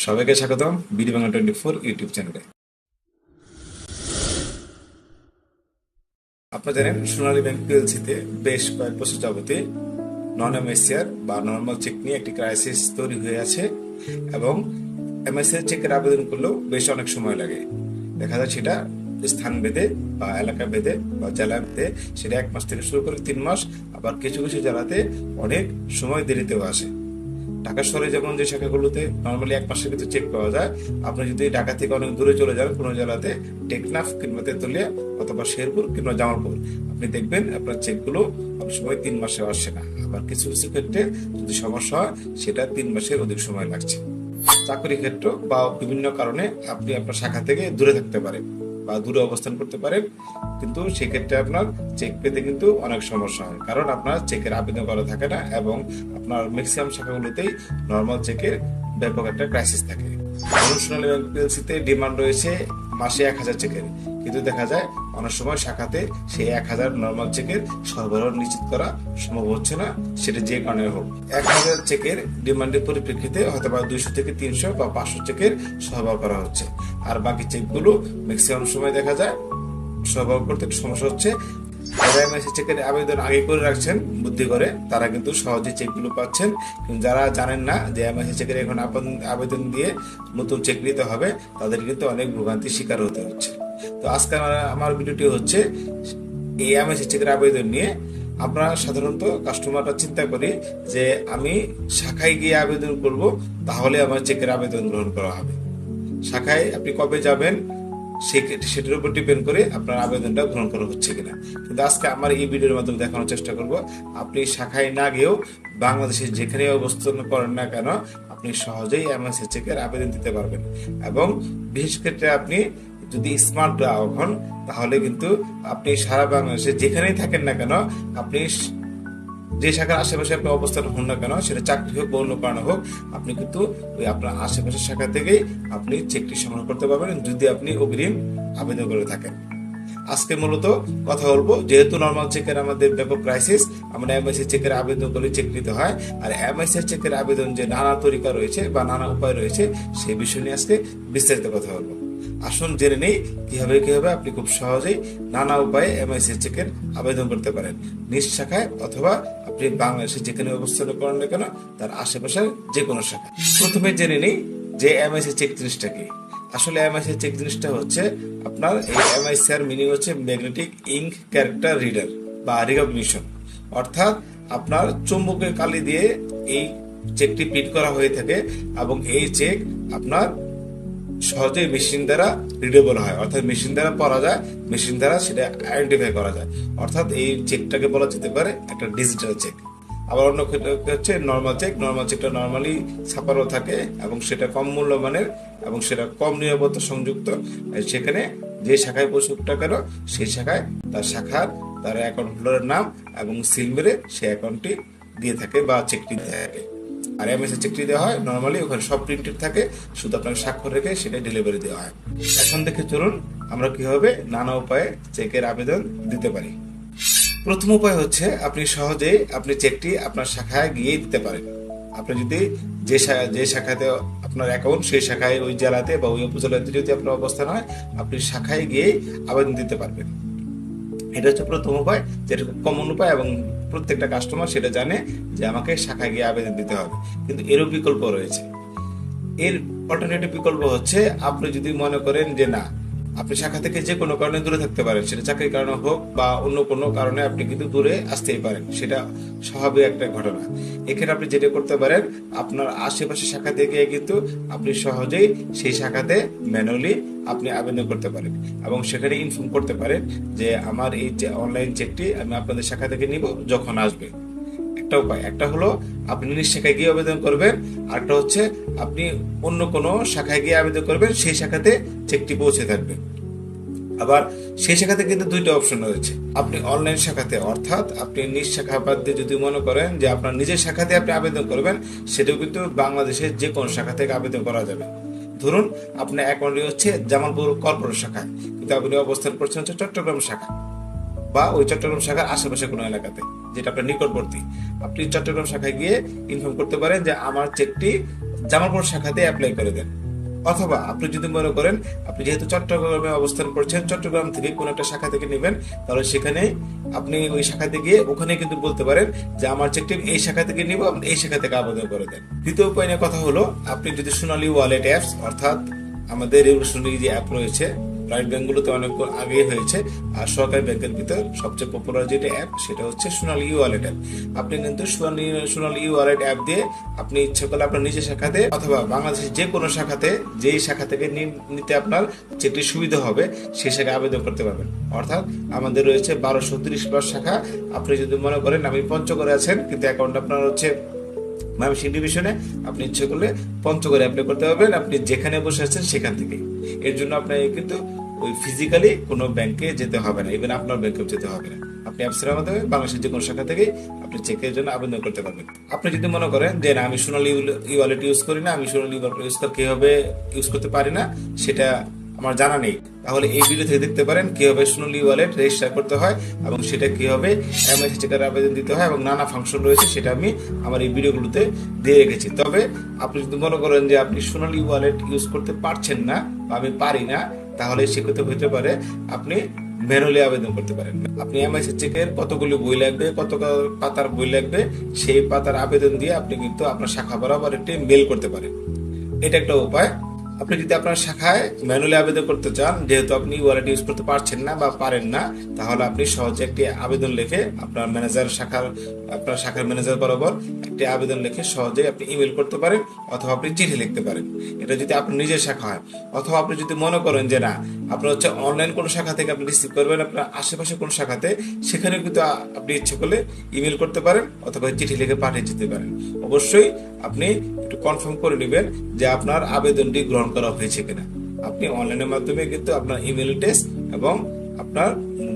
সবাইকে স্বাগতম BD Bangla 24 YouTube চ্যানেলে। আপনারা জানেন সোনালী ব্যাংক পিএলসিতে বেশ কয়েক বছর যাবতীয় নন এমআইসিআর বা নর্মাল চেক নিয়ে একটি ক্রাইসিস তৈরি হয়ে আছে এবং এমআইসিআর চেকের আবেদন করলেও বেশ অনেক সময় লাগে। দেখা যায় সেটা স্থান ভেদে বা এলাকা ভেদে বা জেলা ভেদে সেটা 1 মাস থেকে শুরু করে 3 মাস, আবার কিছু কিছু জেলাতে অনেক সময় দেরিতেও আসে। ঢাকা শহরে যেমন যে শাখাগুলোতে নর্মালি 1 মাসের ভিতরে চেক পাওয়া যায়, আপনি যদি ঢাকা থেকে অনেক দূরে চলে যান কোনো জেলাতে টেকনাফ কিংবা তেতুলিয়া অথবা শেরপুর কিংবা জামালপুর, আপনি দেখবেন আপনার চেকগুলো অনেক সময় 3 মাসে আসছে না। আবার কিছু কিছু ক্ষেত্রে যদি সমস্যা হয় সেটা 3 মাসের অধিক সময় লাগছে। চাকরি ক্ষেত্র বা বিভিন্ন কারণে আপনি আপনার শাখা থেকে দূরে থাকতে পারেন বা দূরে অবস্থান করতে পারেন, কিন্তু সেক্ষেত্রে আপনার চেক পেতে কিন্তু অনেক সমস্যা হয়, কারণ আপনার চেকের আবেদন করা থাকে না এবং আপনার ম্যাক্সিমাম শাখাগুলোতেই নর্মাল চেকের ব্যাপক একটা ক্রাইসিস থাকে। সোনালী ব্যাংক পিএলসিতে ডিমান্ড রয়েছে মাসে 1000 চেকের, কিন্তু দেখা যায় অনেক সময় শাখাতে সেই 1000 নর্মাল চেকের সরবরাহ নিশ্চিত করা সম্ভব হচ্ছে না, সেটা যে কারণে হোক। 1000 চেকের ডিমান্ডের পরিপ্রেক্ষিতে হয়তো বা 200 থেকে 300 বা 500 চেকের সরবরাহ করা হচ্ছে, আর বাকি চেকগুলো ম্যাক্সিমাম সময় দেখা যায় সরবরাহ করতে একটু সমস্যা হচ্ছে। যারা এমআইসি চেকের আবেদন আগে করে রাখছেন বুদ্ধি করে, তারা কিন্তু সহজে চেকগুলো পাচ্ছেন, কিন্তু যারা জানেন না যে এমআইসি চেকের এখন আবেদন দিয়ে নতুন চেক নিতে হবে, তাদের কিন্তু অনেক ভোগান্তির শিকার হতে হচ্ছে। তো আজকে আমার ভিডিওটি হচ্ছে এই এমআইসি চেকের আবেদন নিয়ে। আমরা সাধারণত কাস্টমাররা চিন্তা করি যে আমি শাখায় গিয়ে আবেদন করব, তাহলে আমার চেকের আবেদন গ্রহণ করা হবে। শাখায় আপনি কবে যাবেন সেটার উপর ডিপেন্ড করে আপনার আবেদনটা গ্রহণ করা হচ্ছে কিনা। কিন্তু আজকে আমার এই ভিডিওর মাধ্যমে দেখানোর চেষ্টা করব আপনি শাখায় না গিয়েও বাংলাদেশের যেখানে অবস্থান করেন না কেন আপনি সহজেই এমআইসি চেকের আবেদন দিতে পারবেন। এবং বিশেষ ক্ষেত্রে আপনি যদি স্মার্ট গ্রাহক হন, তাহলে কিন্তু আপনি সারা বাংলাদেশে যেখানেই থাকেন না কেন, আপনি যে শাখার আশেপাশে আপনি অবস্থান হন না কেন, সেটা চাকরি হোক বা অন্য কারণে হোক, আপনি কিন্তু ওই আপনার আশেপাশের শাখা থেকেই আপনি চেকটি সংগ্রহ করতে পারবেন যদি আপনি অগ্রিম আবেদন করে থাকেন। আজকে মূলত কথা বলবো, যেহেতু নর্মাল চেকের আমাদের ব্যাপক ক্রাইসিস, আমরা এমআইসি চেকের আবেদন করে চেক নিতে হয়, আর এমআইসি চেকের আবেদন যে নানা তরিকা রয়েছে বা নানা উপায় রয়েছে সেই বিষয় নিয়ে আজকে বিস্তারিত কথা বলবো। আসুন জেনে নেই কিভাবে আপনি খুব সহজেই নানা উপায়ে এমআইসি চেকের আবেদন করতে পারেন নিজ শাখায়, অথবা আপনি বাংলাদেশে যেখানে অবস্থান করেন না কেন তার আশেপাশের যে কোনো শাখা। প্রথমে জেনে নেই যে এমআইসি চেক জিনিসটা কি। আসলে এমআইসি চেক জিনিসটা হচ্ছে আপনার এই এমআইসিআর মিনিং হচ্ছে ম্যাগনেটিক ইঙ্ক ক্যারেক্টার রিডার বা রিকগনিশন, অর্থাৎ আপনার চুম্বকের কালি দিয়ে এই চেকটি প্রিন্ট করা হয়ে থাকে এবং এই চেক আপনার সহজেই মেশিন দ্বারা রিডেবল হয়, অর্থাৎ মেশিন দ্বারা পড়া যায়, মেশিন দ্বারা সেটা আইডেন্টিফাই করা যায়, অর্থাৎ এই চেকটাকে বলা যেতে পারে একটা ডিজিটাল চেক। আবার অন্য ক্ষেত্রে হচ্ছে নর্মাল চেক। নর্মাল চেকটা নর্মালি ছাপানো থাকে এবং সেটা কম মূল্যমানের এবং সেটা কম নিরাপত্তা সংযুক্ত। সেখানে যে শাখায় পৌঁছুক না কেন সেই শাখায় তার শাখার তার অ্যাকাউন্ট হোল্ডারের নাম এবং সিল মেরে সেই অ্যাকাউন্টটি দিয়ে থাকে বা চেকটি দিয়ে থাকে। আর এমএসএ চেকটি দেওয়া হয় নর্মালি ওখানে সব প্রিন্টেড থাকে, শুধু আপনাকে স্বাক্ষর রেখে সেটা ডেলিভারি দেওয়া হয়। এখন দেখে চলুন আমরা কিভাবে নানা উপায়ে চেকের আবেদন দিতে পারি। প্রথম উপায় হচ্ছে আপনি সহজেই আপনি চেকটি আপনার শাখায় গিয়ে দিতে পারেন। আপনি যদি যে শাখাতে আপনার অ্যাকাউন্ট সেই শাখায় ওই জেলাতে বা ওই উপজেলাতে যদি আপনার অবস্থান হয়, আপনি শাখায় গিয়ে আবেদন দিতে পারবেন। এটা হচ্ছে প্রথম উপায়, যেটা খুব কমন উপায় এবং প্রত্যেকটা কাস্টমার সেটা জানে যে আমাকে শাখায় গিয়ে আবেদন দিতে হবে। কিন্তু এরও বিকল্প রয়েছে। এর অল্টারনেটিভ বিকল্প হচ্ছে আপনি যদি মনে করেন যে না, আপনি শাখা থেকে যে কোনো কারণে দূরে থাকতে পারেন, সেটা চাকরির কারণে হোক বা অন্য কোনো কারণে আপনি কিন্তু দূরে আসতেই পারেন, সেটা স্বাভাবিক একটা ঘটনা। এখানে আপনি যেটা করতে পারেন, আপনার আশেপাশে শাখা থেকে কিন্তু আপনি সহজেই সেই শাখাতে ম্যানুয়ালি আপনি আবেদন করতে পারেন এবং সেখানে ইনফর্ম করতে পারেন যে আমার এই অনলাইন চেকটি আমি আপনাদের শাখা থেকে নিব যখন আসবে। একটা উপায়, একটা হলো আপনি নিজ শাখায় গিয়ে আবেদন করবেন, আরেকটা হচ্ছে আপনি অন্য কোনো শাখায় গিয়ে আবেদন করবেন, সেই শাখাতে চেকটি পৌঁছে থাকবে। আবার সেই শাখাতে কিন্তু দুইটা অপশন রয়েছে। আপনি অনলাইন শাখাতে, অর্থাৎ আপনি নিজ শাখা বাদ দিয়ে যদি মনে করেন যে আপনার নিজের শাখাতে আপনি আবেদন করবেন, সেটাও কিন্তু বাংলাদেশের যে কোনো শাখা থেকে আবেদন করা যাবে। ধরুন আপনার অ্যাকাউন্টটি হচ্ছে জামালপুর কর্পোরেট শাখায়, কিন্তু আপনি অবস্থান করছেন হচ্ছে চট্টগ্রাম শাখা বা ওই চট্টগ্রাম শাখার আশেপাশে কোনো এলাকাতে, যেটা আপনার নিকটবর্তী, আপনি চট্টগ্রাম শাখায় গিয়ে ইনফর্ম করতে পারেন যে আমার চেকটি জামালপুর শাখাতে অ্যাপ্লাই করে দেন। অথবা আপনি যদি মনে করেন আপনি যেহেতু চট্টগ্রামে অবস্থান করছেন, চট্টগ্রাম থেকে কোনো একটা শাখা থেকে নেবেন, তাহলে সেখানে আপনি ওই শাখাতে গিয়ে ওখানে কিন্তু বলতে পারেন যে আমার চেকটি এই শাখা থেকে নিব, এই শাখা থেকে আবেদন করে দেন। দ্বিতীয় উপায় নিয়ে কথা হলো, আপনি যদি সোনালী ওয়ালেট অ্যাপস অর্থাৎ আমাদের রেভলিউশনারি যে অ্যাপ রয়েছে, প্রাইভেট ব্যাংকগুলোতে অনেক আগে হয়েছে, আর সরকারি ব্যাংকের ভিতর সবচেয়ে পপুলার যেটা অ্যাপ সেটা হচ্ছে সোনালী ওয়ালেট অ্যাপ। আপনি কিন্তু সোনালী ওয়ালেট অ্যাপ দিয়ে আপনি ইচ্ছে করলে আপনার নিজের শাখাতে অথবা বাংলাদেশের যে কোনো শাখাতে, যেই শাখা থেকে নিতে আপনার যেটি সুবিধা হবে সেই শাখায় আবেদন করতে পারবেন। অর্থাৎ আমাদের রয়েছে 1230+ শাখা। আপনি যদি মনে করেন আমি পঞ্চগড়ে আছেন কিন্তু অ্যাকাউন্ট আপনার হচ্ছে ময়মনসিংহ ডিভিশনে, আপনি ইচ্ছে করলে পঞ্চগড়ে অ্যাপ্লাই করতে পারবেন, আপনি যেখানে বসে আছেন সেখান থেকে। এর জন্য আপনাকে কিন্তু ওই ফিজিক্যালি কোনো ব্যাংকে যেতে হবে না, ইভেন আপনার ব্যাংকেও যেতে হবে না। আপনি অ্যাপসের মাধ্যমে বাংলাদেশের যে কোনো শাখা থেকে আপনি চেকের জন্য আবেদন করতে পারবেন। আপনি যদি মনে করেন যে না আমি সোনালী ওয়ালেট ইউজ করি না, আমি সোনালী ওয়ালেট কিভাবে ইউজ করতে পারি না সেটা আমার জানা নেই, তাহলে এই ভিডিও থেকে দেখতে পারেন কিভাবে সোনালী ওয়ালেট রেজিস্টার করতে হয় এবং সেটা কিভাবে এমআইসি চেকের আবেদন দিতে হয় এবং নানা ফাংশন রয়েছে, সেটা আমি আমার এই ভিডিওগুলোতে দিয়ে রেখেছি। তবে আপনি যদি মনে করেন যে আপনি সোনালী ওয়ালেট ইউজ করতে পারছেন না বা আমি পারি না, তাহলে সেক্ষেত্রে হতে পারে আপনি ম্যানুয়ালি আবেদন করতে পারেন। আপনি এমআইসি চেকের কতগুলো বই লাগবে, কত পাতার বই লাগবে, সেই পাতার আবেদন দিয়ে আপনি কিন্তু আপনার শাখা বরাবর একটি মেল করতে পারেন। এটা একটা উপায়। আপনি যদি আপনার শাখায় ম্যানুয়ালি আবেদন করতে চান, যেহেতু আপনি ওয়ালেট ইউজ করতে পারছেন না বা পারেন না, তাহলে আপনি সহজে একটি আবেদন লিখে আপনার শাখার ম্যানেজার বরাবর একটি আবেদন লিখে সহজে আপনি ইমেল করতে পারেন অথবা আপনি চিঠি লিখতে পারেন। এটা যদি আপনার নিজের শাখা হয়, অথবা আপনি যদি মনে করেন যে না আপনার হচ্ছে অনলাইন কোনো শাখা থেকে আপনি রিসিভ করবেন আপনার আশেপাশে কোনো শাখাতে, সেখানে কিন্তু আপনি ইচ্ছে করলে ইমেল করতে পারেন অথবা চিঠি লিখে পাঠিয়ে যেতে পারেন। অবশ্যই আপনি একটু কনফার্ম করে নেবেন যে আপনার আবেদনটি গ্রহণ করা হয়েছে কিনা। আপনি অনলাইনের মাধ্যমে কিন্তু আপনার ইমেল অ্যাড্রেস এবং আপনার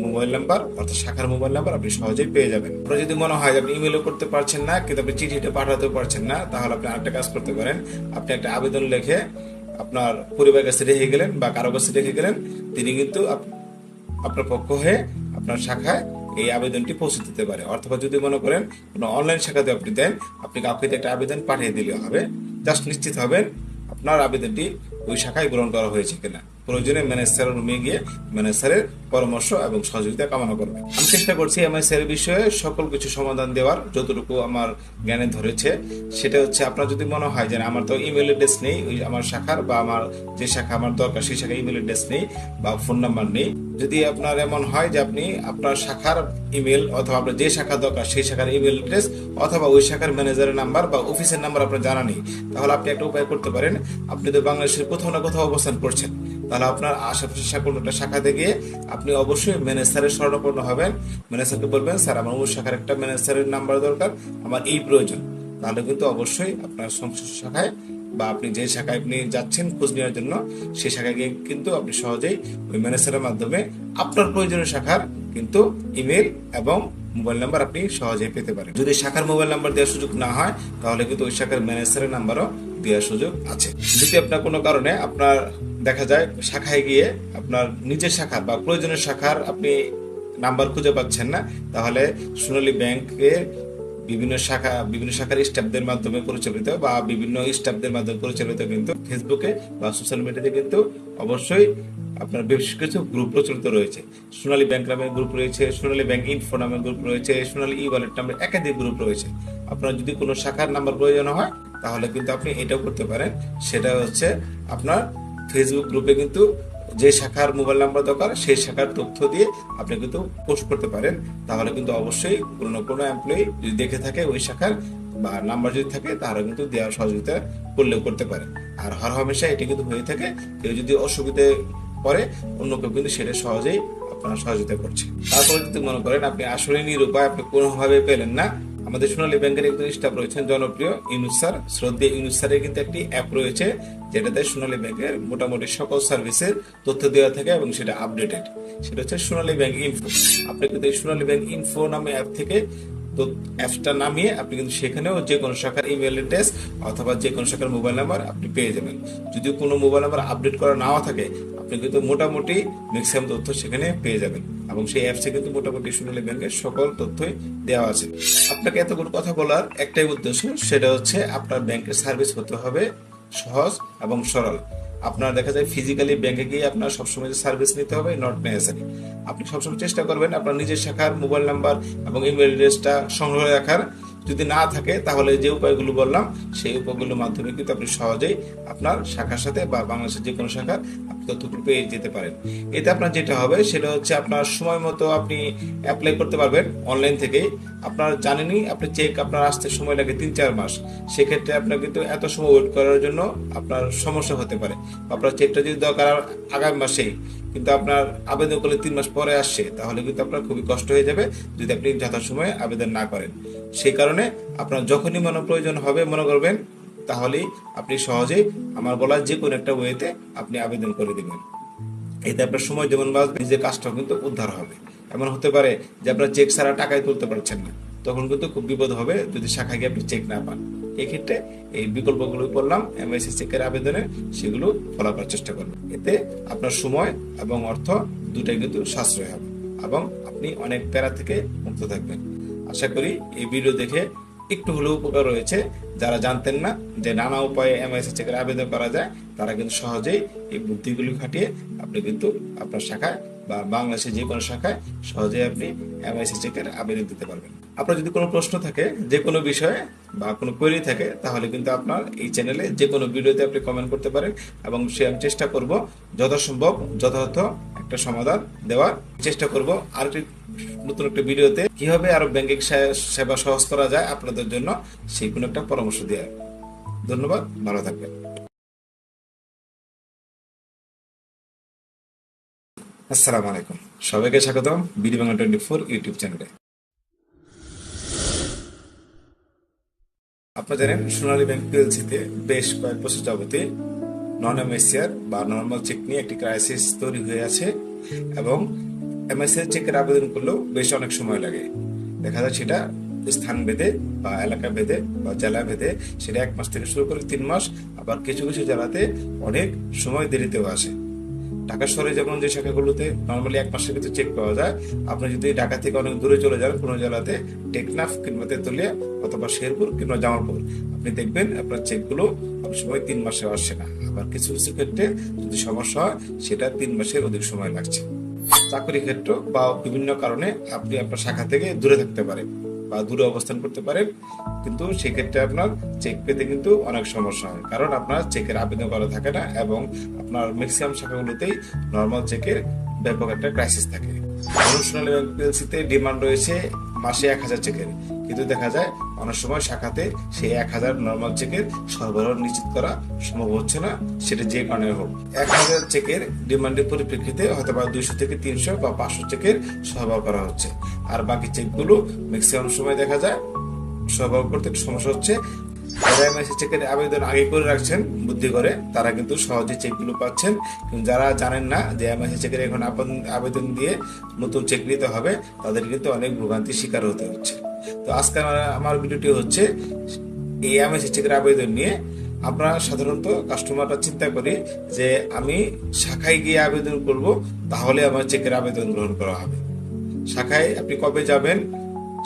মোবাইল নাম্বার অর্থাৎ শাখার মোবাইল নাম্বার আপনি সহজেই পেয়ে যাবেন। আপনার যদি মনে হয় আপনি ইমেলও করতে পারছেন না কিন্তু আপনি চিঠিটা পাঠাতে পারছেন না, তাহলে আপনি আরেকটা কাজ করতে পারেন। আপনি একটা আবেদন লিখে আপনার পরিবারের কাছে রেখে গেলেন বা কারো কাছে রেখে গেলেন, তিনি কিন্তু আপনার পক্ষ হয়ে আপনার শাখায় এই আবেদনটি পৌঁছে দিতে পারে। অথবা যদি মনে করেন কোনো অনলাইন শাখাতে আপনি দেন, আপনি কাউকে একটা আবেদন পাঠিয়ে দিলে হবে। জাস্ট নিশ্চিত হবেন আপনার আবেদনটি ওই শাখায় গ্রহণ করা হয়েছে কিনা। প্রয়োজনে ম্যানেজারের রুমে গিয়ে ম্যানেজারের পরামর্শ এবং সহযোগিতা কামনা করবেন। আমি চেষ্টা করছি এমআইসিআর বিষয়ে সকল কিছু সমাধান দেওয়ার, যতটুকু আমার জ্ঞানে ধরেছে। সেটা হচ্ছে আপনার যদি মনে হয় যে আমার তো ইমেল অ্যাড্রেস নেই ওই আমার শাখার, বা আমার যে শাখা আমার দরকার সেই শাখায় ইমেল অ্যাড্রেস নেই বা ফোন নাম্বার নেই, যদি আপনার এমন হয় যে আপনি আপনার শাখার ইমেল অথবা আপনার যে শাখা দরকার সেই শাখার ইমেল অ্যাড্রেস অথবা ওই শাখার ম্যানেজারের নাম্বার বা অফিসের নাম্বার আপনার জানা নেই, তাহলে আপনি একটা উপায় করতে পারেন। আপনি তো বাংলাদেশের কোথাও না কোথাও অবস্থান করছেন, তাহলে আপনার আশেপাশে কোনো একটা শাখাতে গিয়ে আপনি অবশ্যই ম্যানেজারের শরণাপন্ন হবেন। ম্যানেজারকে বলবেন স্যার আমার অমুক শাখার একটা ম্যানেজারের নাম্বার দরকার, আমার এই প্রয়োজন। তাহলে কিন্তু অবশ্যই আপনার সংশ্লিষ্ট শাখায় বা আপনি যে শাখায় আপনি যাচ্ছেন খোঁজ নেওয়ার জন্য সেই শাখায় গিয়ে কিন্তু আপনি সহজেই ওই ম্যানেজারের মাধ্যমে আপনার প্রয়োজনীয় শাখার কিন্তু ইমেল এবং মোবাইল নাম্বার আপনি সহজেই পেতে পারেন। যদি শাখার মোবাইল নাম্বার দেওয়ার সুযোগ না হয়, তাহলে কিন্তু ওই শাখার ম্যানেজারের নাম্বারও দেওয়ার সুযোগ আছে। যদি আপনার কোনো কারণে আপনার দেখা যায় শাখায় গিয়ে আপনার নিজের শাখার বা প্রয়োজনীয় শাখার আপনি নাম্বার খুঁজে পাচ্ছেন না, তাহলে সোনালী ব্যাংকের বিভিন্ন শাখার স্টাফদের মাধ্যমে পরিচালিত বা বিভিন্ন স্টাফদের মাধ্যমে পরিচালিত কিন্তু ফেসবুকে বা সোশ্যাল মিডিয়াতে কিন্তু অবশ্যই আপনার বেশ কিছু গ্রুপ প্রচলিত রয়েছে। সোনালী ব্যাংক নামে গ্রুপ রয়েছে, সোনালী ব্যাংক ইনফো নামে গ্রুপ রয়েছে, সোনালী ই ওয়ালেট নামে একাধিক গ্রুপ রয়েছে। আপনার যদি কোনো শাখার নাম্বার প্রয়োজন হয়, তাহলে কিন্তু আপনি এটাও করতে পারেন। সেটা হচ্ছে আপনার ফেসবুক গ্রুপে কিন্তু যে শাখার মোবাইল নাম্বার দরকার সেই শাখার তথ্য দিয়ে আপনি কিন্তু পোস্ট করতে পারেন। তাহলে কিন্তু অবশ্যই কোনো এমপ্লয়ি যদি দেখে থাকে ওই শাখার বা নাম্বার যদি থাকে, তাহলে কিন্তু দেওয়ার সহযোগিতা করলেও করতে পারে। আর হর হামেশা এটি কিন্তু হয়ে থাকে, কেউ যদি অসুবিধে পরে অন্য কেউ কিন্তু সেটা সহজেই আপনার সহযোগিতা করছে। তারপরে যদি মনে করেন আপনি আসলে নিরুপায়, আপনি কোনোভাবে পেলেন না, আমাদের সোনালী ব্যাংকের একজন স্টাফ রয়েছেন জনপ্রিয় ইউনুস স্যার, শ্রদ্ধেয় ইউনুস স্যারের কিন্তু একটি অ্যাপ রয়েছে যেটাতে সোনালী ব্যাংকের মোটামুটি সকল সার্ভিসের তথ্য দেওয়া থাকে এবং সেটা আপডেটেড। সেটা হচ্ছে সোনালী ব্যাংক ইনফো। আপনি কিন্তু এই সোনালী ব্যাংক ইনফো নামে অ্যাপ থেকে তো অ্যাপসটা নামিয়ে আপনি কিন্তু সেখানেও যে কোনো শাখার ইমেল অ্যাড্রেস অথবা যে কোনো শাখার মোবাইল নাম্বার আপনি পেয়ে যাবেন। যদি কোনো মোবাইল নাম্বার আপডেট করা নাও থাকে, আপনি আপনি কিন্তু মোটামুটি ম্যাক্সিমাম তথ্য সেখানে পেয়ে যাবেন এবং সেই অ্যাপসে কিন্তু মোটামুটি সোনালী ব্যাংকের সকল তথ্যই দেওয়া আছে। আপনাকে এতগুলো কথা বলার একটাই উদ্দেশ্য, সেটা হচ্ছে আপনার ব্যাংকের সার্ভিস হতে হবে সহজ এবং সরল। আপনার দেখা যায় ফিজিক্যালি ব্যাংকে গিয়ে আপনার সবসময় সার্ভিস নিতে হবে, নট নেসেসারি। আপনি সবসময় চেষ্টা করবেন আপনার নিজের শাখার মোবাইল নাম্বার এবং ইমেল অ্যাড্রেসটা সংগ্রহ রাখার। যদি না থাকে তাহলে যে উপায়গুলো বললাম সেই উপায়গুলোর মাধ্যমে কিন্তু আপনি সহজেই আপনার শাখার সাথে বা বাংলাদেশের যে কোনো শাখার আপনি তথ্যগুলো পেয়ে যেতে পারেন। এতে আপনার যেটা হবে সেটা হচ্ছে আপনার সময় মতো আপনি অ্যাপ্লাই করতে পারবেন অনলাইন থেকেই। আপনার জানেনই আপনি চেক আপনার আসতে সময় লাগে 3-4 মাস। সেক্ষেত্রে আপনার কিন্তু এত সময় ওয়েট করার জন্য আপনার সমস্যা হতে পারে। আপনার চেকটা যদি দরকার আগামী মাসেই, কিন্তু আপনার আবেদন করলে 3 মাস পরে আসছে, তাহলে কিন্তু আপনার খুবই কষ্ট হয়ে যাবে যদি আপনি যথাসময়ে আবেদন না করেন। সেই কারণে আপনার যখনই মনে প্রয়োজন হবে মনে করবেন, তাহলেই আপনি সহজেই আমার বলা যে কোনো একটা ওয়েতে আপনি আবেদন করে দিবেন। এতে আপনার সময় যেমন বাঁচবে, নিজের কাজটাও কিন্তু উদ্ধার হবে। এমন হতে পারে যে আপনার চেক ছাড়া টাকাই তুলতে পারছেন না, তখন কিন্তু খুব বিপদ হবে যদি শাখায় গিয়ে আপনি চেক না পান। এক্ষেত্রে এই বিকল্পগুলো বললাম এমআইসি চেকের আবেদনে, সেগুলো ফলো করার চেষ্টা করবেন। এতে আপনার সময় এবং অর্থ দুটাই কিন্তু সাশ্রয় হবে এবং আপনি অনেক প্যারা থেকে মুক্ত থাকবেন। আশা করি এই ভিডিও দেখে একটু হলেও উপকার রয়েছে। যারা জানতেন না যে নানা উপায়ে এমআইসি চেকের আবেদন করা যায়, তারা কিন্তু সহজেই এই বুদ্ধিগুলি খাটিয়ে আপনি কিন্তু আপনার শাখায় বা বাংলাদেশের যে কোনো শাখায় সহজেই আপনি এমআইসি চেকের আবেদন দিতে পারবেন। আপনার যদি কোনো প্রশ্ন থাকে যে কোনো বিষয়ে বা কোনো কোয়েরি থাকে, তাহলে কিন্তু আপনার এই চ্যানেলে যে কোনো ভিডিওতে আপনি কমেন্ট করতে পারেন এবং সে আমি চেষ্টা করব যথাসম্ভব যথাযথ একটা সমাধান দেওয়ার চেষ্টা করব। আর নতুন একটা ভিডিওতে কিভাবে আরো ব্যাংকিং সেবা সহজ করা যায় আপনাদের জন্য, সেই কোনো একটা পরামর্শ দেওয়া। ধন্যবাদ, ভালো থাকবেন। আসসালামু আলাইকুম, সবাইকে স্বাগতম বিডি বাংলা 24 ইউটিউব চ্যানেলে। আপনারা জানেন সোনালী ব্যাংক পিএলসিতে বেশ কয়েক বছর যাবতীয় নন এমআইসিআর বা নর্মাল চেক নিয়ে একটি ক্রাইসিস তৈরি হয়ে আছে এবং এমআইসিআর চেকের আবেদন করলেও বেশ অনেক সময় লাগে। দেখা যায় সেটা স্থান ভেদে বা এলাকা ভেদে বা জেলা ভেদে সেটা 1 মাস থেকে শুরু করে 3 মাস, আবার কিছু কিছু জেলাতে অনেক সময় দেরিতেও আসে। ঢাকা শহরে যেমন যে শাখাগুলোতে নর্মালি 1 মাসের ভিতরে চেক পাওয়া যায়, আপনি যদি ঢাকা থেকে অনেক দূরে চলে যান কোনো জেলাতে, টেকনাফ কিংবা তেতুলিয়া অথবা শেরপুর কিংবা জামালপুর, আপনি দেখবেন আপনার চেকগুলো অনেক সময় 3 মাসে আসছে না। আবার কিছু কিছু ক্ষেত্রে যদি সমস্যা হয় সেটা 3 মাসের অধিক সময় লাগছে। চাকরি ক্ষেত্র বা বিভিন্ন কারণে আপনি আপনার শাখা থেকে দূরে থাকতে পারেন বা দূরে অবস্থান করতে পারেন, কিন্তু সেক্ষেত্রে আপনার চেক পেতে কিন্তু অনেক সমস্যা হয়, কারণ আপনার চেকের আবেদন করা থাকে না এবং আপনার ম্যাক্সিমাম শাখাগুলোতেই নর্মাল চেকের ব্যাপক একটা ক্রাইসিস থাকে। সোনালী ব্যাংক পিএলসিতে ডিমান্ড রয়েছে মাসে 1000 চেকের, কিন্তু দেখা যায় অনেক সময় শাখাতে সেই 1000 নর্মাল চেকের সরবরাহ নিশ্চিত করা সম্ভব হচ্ছে না, সেটা যে কারণে হোক। 1000 চেকের ডিমান্ডের পরিপ্রেক্ষিতে হয়তো বা 200 থেকে 300 বা 500 চেকের সরবরাহ করা হচ্ছে, আর বাকি চেকগুলো ম্যাক্সিমাম সময় দেখা যায় সরবরাহ করতে সমস্যা হচ্ছে। যারা এমআইসি চেকের আবেদন আগে করে রাখছেন বুদ্ধি করে, তারা কিন্তু সহজে চেকগুলো পাচ্ছেন। কিন্তু যারা জানেন না যে এমআইসি চেকের এখন আবেদন দিয়ে নতুন চেক নিতে হবে, তাদের কিন্তু অনেক ভোগান্তির শিকার হতে হচ্ছে। তো আজকে আমার ভিডিওটি হচ্ছে এই এমআইসি চেকের আবেদন নিয়ে। আমরা সাধারণত কাস্টমাররা চিন্তা করি যে আমি শাখায় গিয়ে আবেদন করব, তাহলে আমার চেকের আবেদন গ্রহণ করা হবে। শাখায় আপনি কবে যাবেন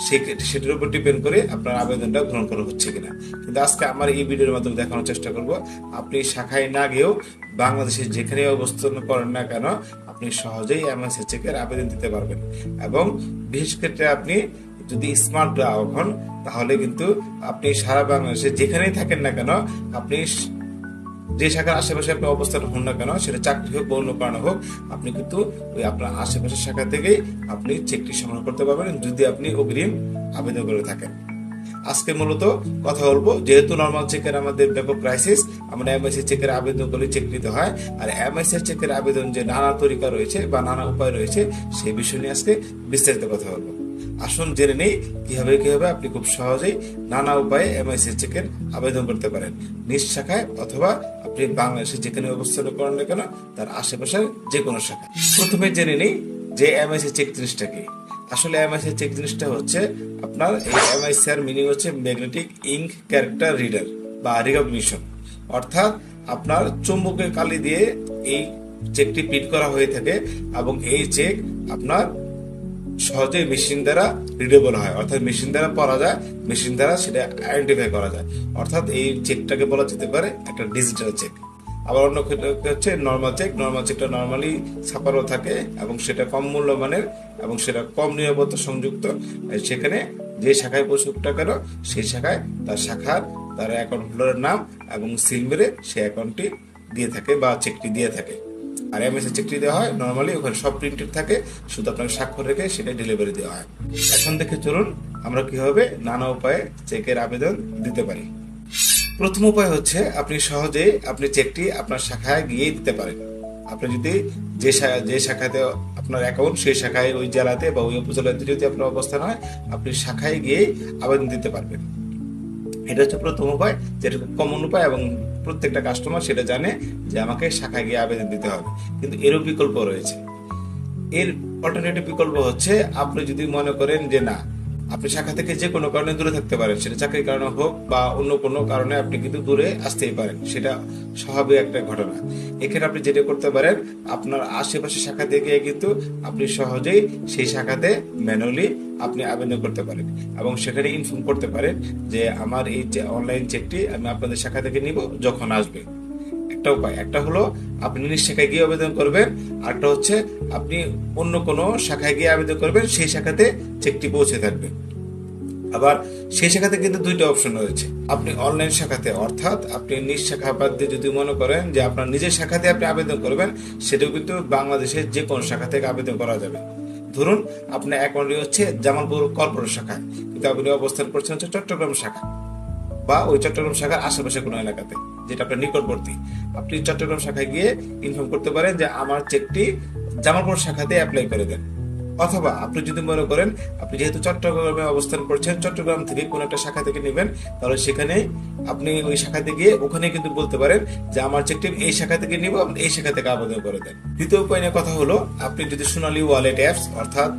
সেটার উপর ডিপেন্ড করে আপনার আবেদনটা গ্রহণ করা হচ্ছে কিনা। কিন্তু আজকে আমার এই ভিডিওর মাধ্যমে দেখানোর চেষ্টা করব আপনি শাখায় না গিয়েও বাংলাদেশের যেখানে অবস্থান করেন না কেন আপনি সহজেই এমআইসি চেকের আবেদন দিতে পারবেন। এবং বিশেষ ক্ষেত্রে আপনি যদি স্মার্ট গ্রাহক হন, তাহলে কিন্তু আপনি সারা বাংলাদেশে যেখানেই থাকেন না কেন, আপনি যে শাখার আশেপাশে আপনি অবস্থান হন না কেন, সেটা চাকরি হোক বা অন্য কারণে হোক, আপনি কিন্তু ওই আপনার আশেপাশের শাখা থেকেই আপনি চেকটি সংগ্রহ করতে পারবেন যদি আপনি অগ্রিম আবেদন করে থাকেন। আজকে মূলত কথা বলবো, যেহেতু নর্মাল চেকের আমাদের ব্যাপক ক্রাইসিস, আমরা এমআইসি চেকের আবেদন করে চেক নিতে হয়, আর এমআইসি চেকের আবেদন যে নানা তরিকা রয়েছে বা নানা উপায় রয়েছে, সেই বিষয় নিয়ে আজকে বিস্তারিত কথা বলবো। আসুন জেনে নেই কিভাবে আপনি খুব সহজেই নানা উপায়ে এমআইসি চেকের আবেদন করতে পারেন নিজ শাখায় অথবা আপনি বাংলাদেশে যেখানে অবস্থান করেন না কেন তার আশেপাশের যে কোনো শাখায়। প্রথমে জেনে নেই যে এমআইসি চেক জিনিসটা কি। আসলে এমআইসি চেক জিনিসটা হচ্ছে আপনার এই এমআইসিআর মিনিং হচ্ছে ম্যাগনেটিক ইঙ্ক ক্যারেক্টার রিডার বা রিকগনিশন, অর্থাৎ আপনার চুম্বকের কালি দিয়ে এই চেকটি প্রিন্ট করা হয়ে থাকে এবং এই চেক আপনার সহজেই মেশিন দ্বারা রিডেবল হয়, অর্থাৎ মেশিন দ্বারা পড়া যায়, মেশিন দ্বারা সেটা আইডেন্টিফাই করা যায়। অর্থাৎ এই চেকটাকে বলা যেতে পারে একটা ডিজিটাল চেক। আবার অন্য ক্ষেত্রে হচ্ছে নর্মাল চেক। নর্মাল চেকটা নর্মালি ছাপানো থাকে এবং সেটা কম মূল্যমানের এবং সেটা কম নিরাপত্তা সংযুক্ত। সেখানে যে শাখায় পৌঁছুকটা কেন সেই শাখায় তার অ্যাকাউন্ট হোল্ডারের নাম এবং সিল মেরে সেই অ্যাকাউন্টটি দিয়ে থাকে বা চেকটি দিয়ে থাকে। আর এমএস চেকটি দেওয়া হয় নর্মালি, ওখানে সব প্রিন্টেড থাকে, শুধু আপনাকে স্বাক্ষর রেখে সেটা ডেলিভারি দেওয়া হয়। এখন দেখে চলুন আমরা কিভাবে নানা উপায়ে চেকের আবেদন দিতে পারি। প্রথম উপায় হচ্ছে আপনি সহজেই আপনি চেকটি আপনার শাখায় গিয়ে দিতে পারেন। আপনি যদি যে শাখাতে আপনার অ্যাকাউন্ট সেই শাখায় ওই জেলাতে বা ওই উপজেলাতে যদি আপনার অবস্থান হয়, আপনি শাখায় গিয়েই আবেদন দিতে পারবেন। এটা হচ্ছে প্রথম উপায়, যেটা খুব কমন উপায় এবং প্রত্যেকটা কাস্টমার সেটা জানে যে আমাকে শাখায় গিয়ে আবেদন দিতে হবে। কিন্তু এরও বিকল্প রয়েছে। এর অল্টারনেটিভ বিকল্প হচ্ছে আপনি যদি মনে করেন যে না, আপনি শাখা থেকে যে কোনো কারণে দূরে থাকতে পারেন, সেটা চাকরির কারণে হোক বা অন্য কোনো কারণে আপনি কিন্তু দূরে আসতেই পারেন, সেটা স্বাভাবিক একটা ঘটনা। এক্ষেত্রে আপনি যেটা করতে পারেন, আপনার আশেপাশে শাখা থেকে কিন্তু আপনি সহজেই সেই শাখাতে ম্যানুয়ালি আপনি আবেদন করতে পারেন এবং সেখানে ইনফর্ম করতে পারেন যে আমার এই অনলাইন চেকটি আমি আপনাদের শাখা থেকে নিব যখন আসবে। একটা উপায়, একটা হলো আপনি নিজ শাখায় গিয়ে আবেদন করবেন, আরটা হচ্ছে আপনি অন্য কোনো শাখায় গিয়ে আবেদন করবেন, সেই শাখাতে চেকটি পৌঁছে থাকবে। আবার সেই শাখাতে কিন্তু দুইটা অপশন রয়েছে। আপনি অনলাইন শাখাতে, অর্থাৎ আপনি নিজ শাখা বাদ দিয়ে যদি মনে করেন যে আপনার নিজের শাখাতে আপনি আবেদন করবেন, সেটাও কিন্তু বাংলাদেশের যে কোনো শাখা থেকে আবেদন করা যাবে। ধরুন আপনার অ্যাকাউন্টটি হচ্ছে জামালপুর কর্পোরেট শাখায়, কিন্তু আপনি অবস্থান করছেন হচ্ছে চট্টগ্রাম শাখা বা ওই চট্টগ্রাম শাখার আশেপাশে কোনো এলাকাতে যেটা আপনার নিকটবর্তী। আপনি চট্টগ্রাম শাখায় গিয়ে ইনফর্ম করতে পারেন যে আমার চেকটি জামালপুর শাখাতে অ্যাপ্লাই করে দেন। অথবা আপনি যদি মনে করেন আপনি যেহেতু চট্টগ্রামে অবস্থান করছেন, চট্টগ্রাম থেকে কোনো একটা শাখা থেকে নেবেন, তাহলে সেখানে আপনি ওই শাখাতে গিয়ে ওখানে কিন্তু বলতে পারেন যে আমার চেকটি এই শাখা থেকে নিব, এই শাখা থেকে আবেদন করে দেন। দ্বিতীয় উপায় নিয়ে কথা হলো, আপনি যদি সোনালী ওয়ালেট অ্যাপস, অর্থাৎ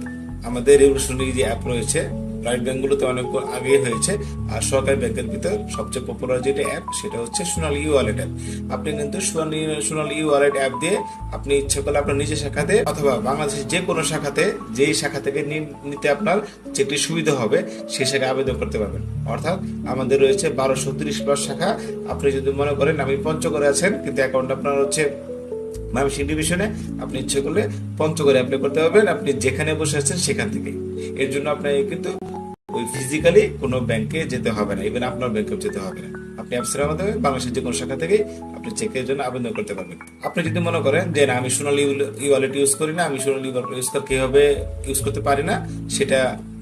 আমাদের রেভলিউশনারি যে অ্যাপ রয়েছে, প্রাইভেট ব্যাংকগুলোতে অনেক আগে হয়েছে, আর সরকারি ব্যাংকের ভিতর সবচেয়ে পপুলার যেটা অ্যাপ সেটা হচ্ছে সোনালী ওয়ালেট অ্যাপ। আপনি কিন্তু সোনালী ওয়ালেট অ্যাপ দিয়ে আপনি ইচ্ছে করলে আপনার নিজের শাখাতে অথবা বাংলাদেশের যে কোনো শাখাতে, যেই শাখা থেকে নিতে আপনার যেটি সুবিধা হবে সেই শাখায় আবেদন করতে পারবেন। অর্থাৎ আমাদের রয়েছে 1230+ শাখা। আপনি যদি মনে করেন আপনি পঞ্চগড়ে আছেন কিন্তু অ্যাকাউন্ট আপনার হচ্ছে ময়মনসিংহ ডিভিশনে, আপনি ইচ্ছে করলে পঞ্চগড়ে অ্যাপ্লাই করতে পারবেন, আপনি যেখানে বসে আছেন সেখান থেকে। এর জন্য আপনাকে কিন্তু ওই ফিজিক্যালি কোনো ব্যাংকে যেতে হবে না, ইভেন আপনার ব্যাংকেও যেতে হবে না। আপনি অ্যাপসের মাধ্যমে বাংলাদেশের যে কোনো শাখা থেকে আপনি চেকের জন্য আবেদন করতে পারবেন। আপনি যদি মনে করেন যে না, আমি সোনালী ওয়ালেট ইউজ করি না, আমি সোনালী ওয়ালেট কিভাবে ইউজ করতে পারি না সেটা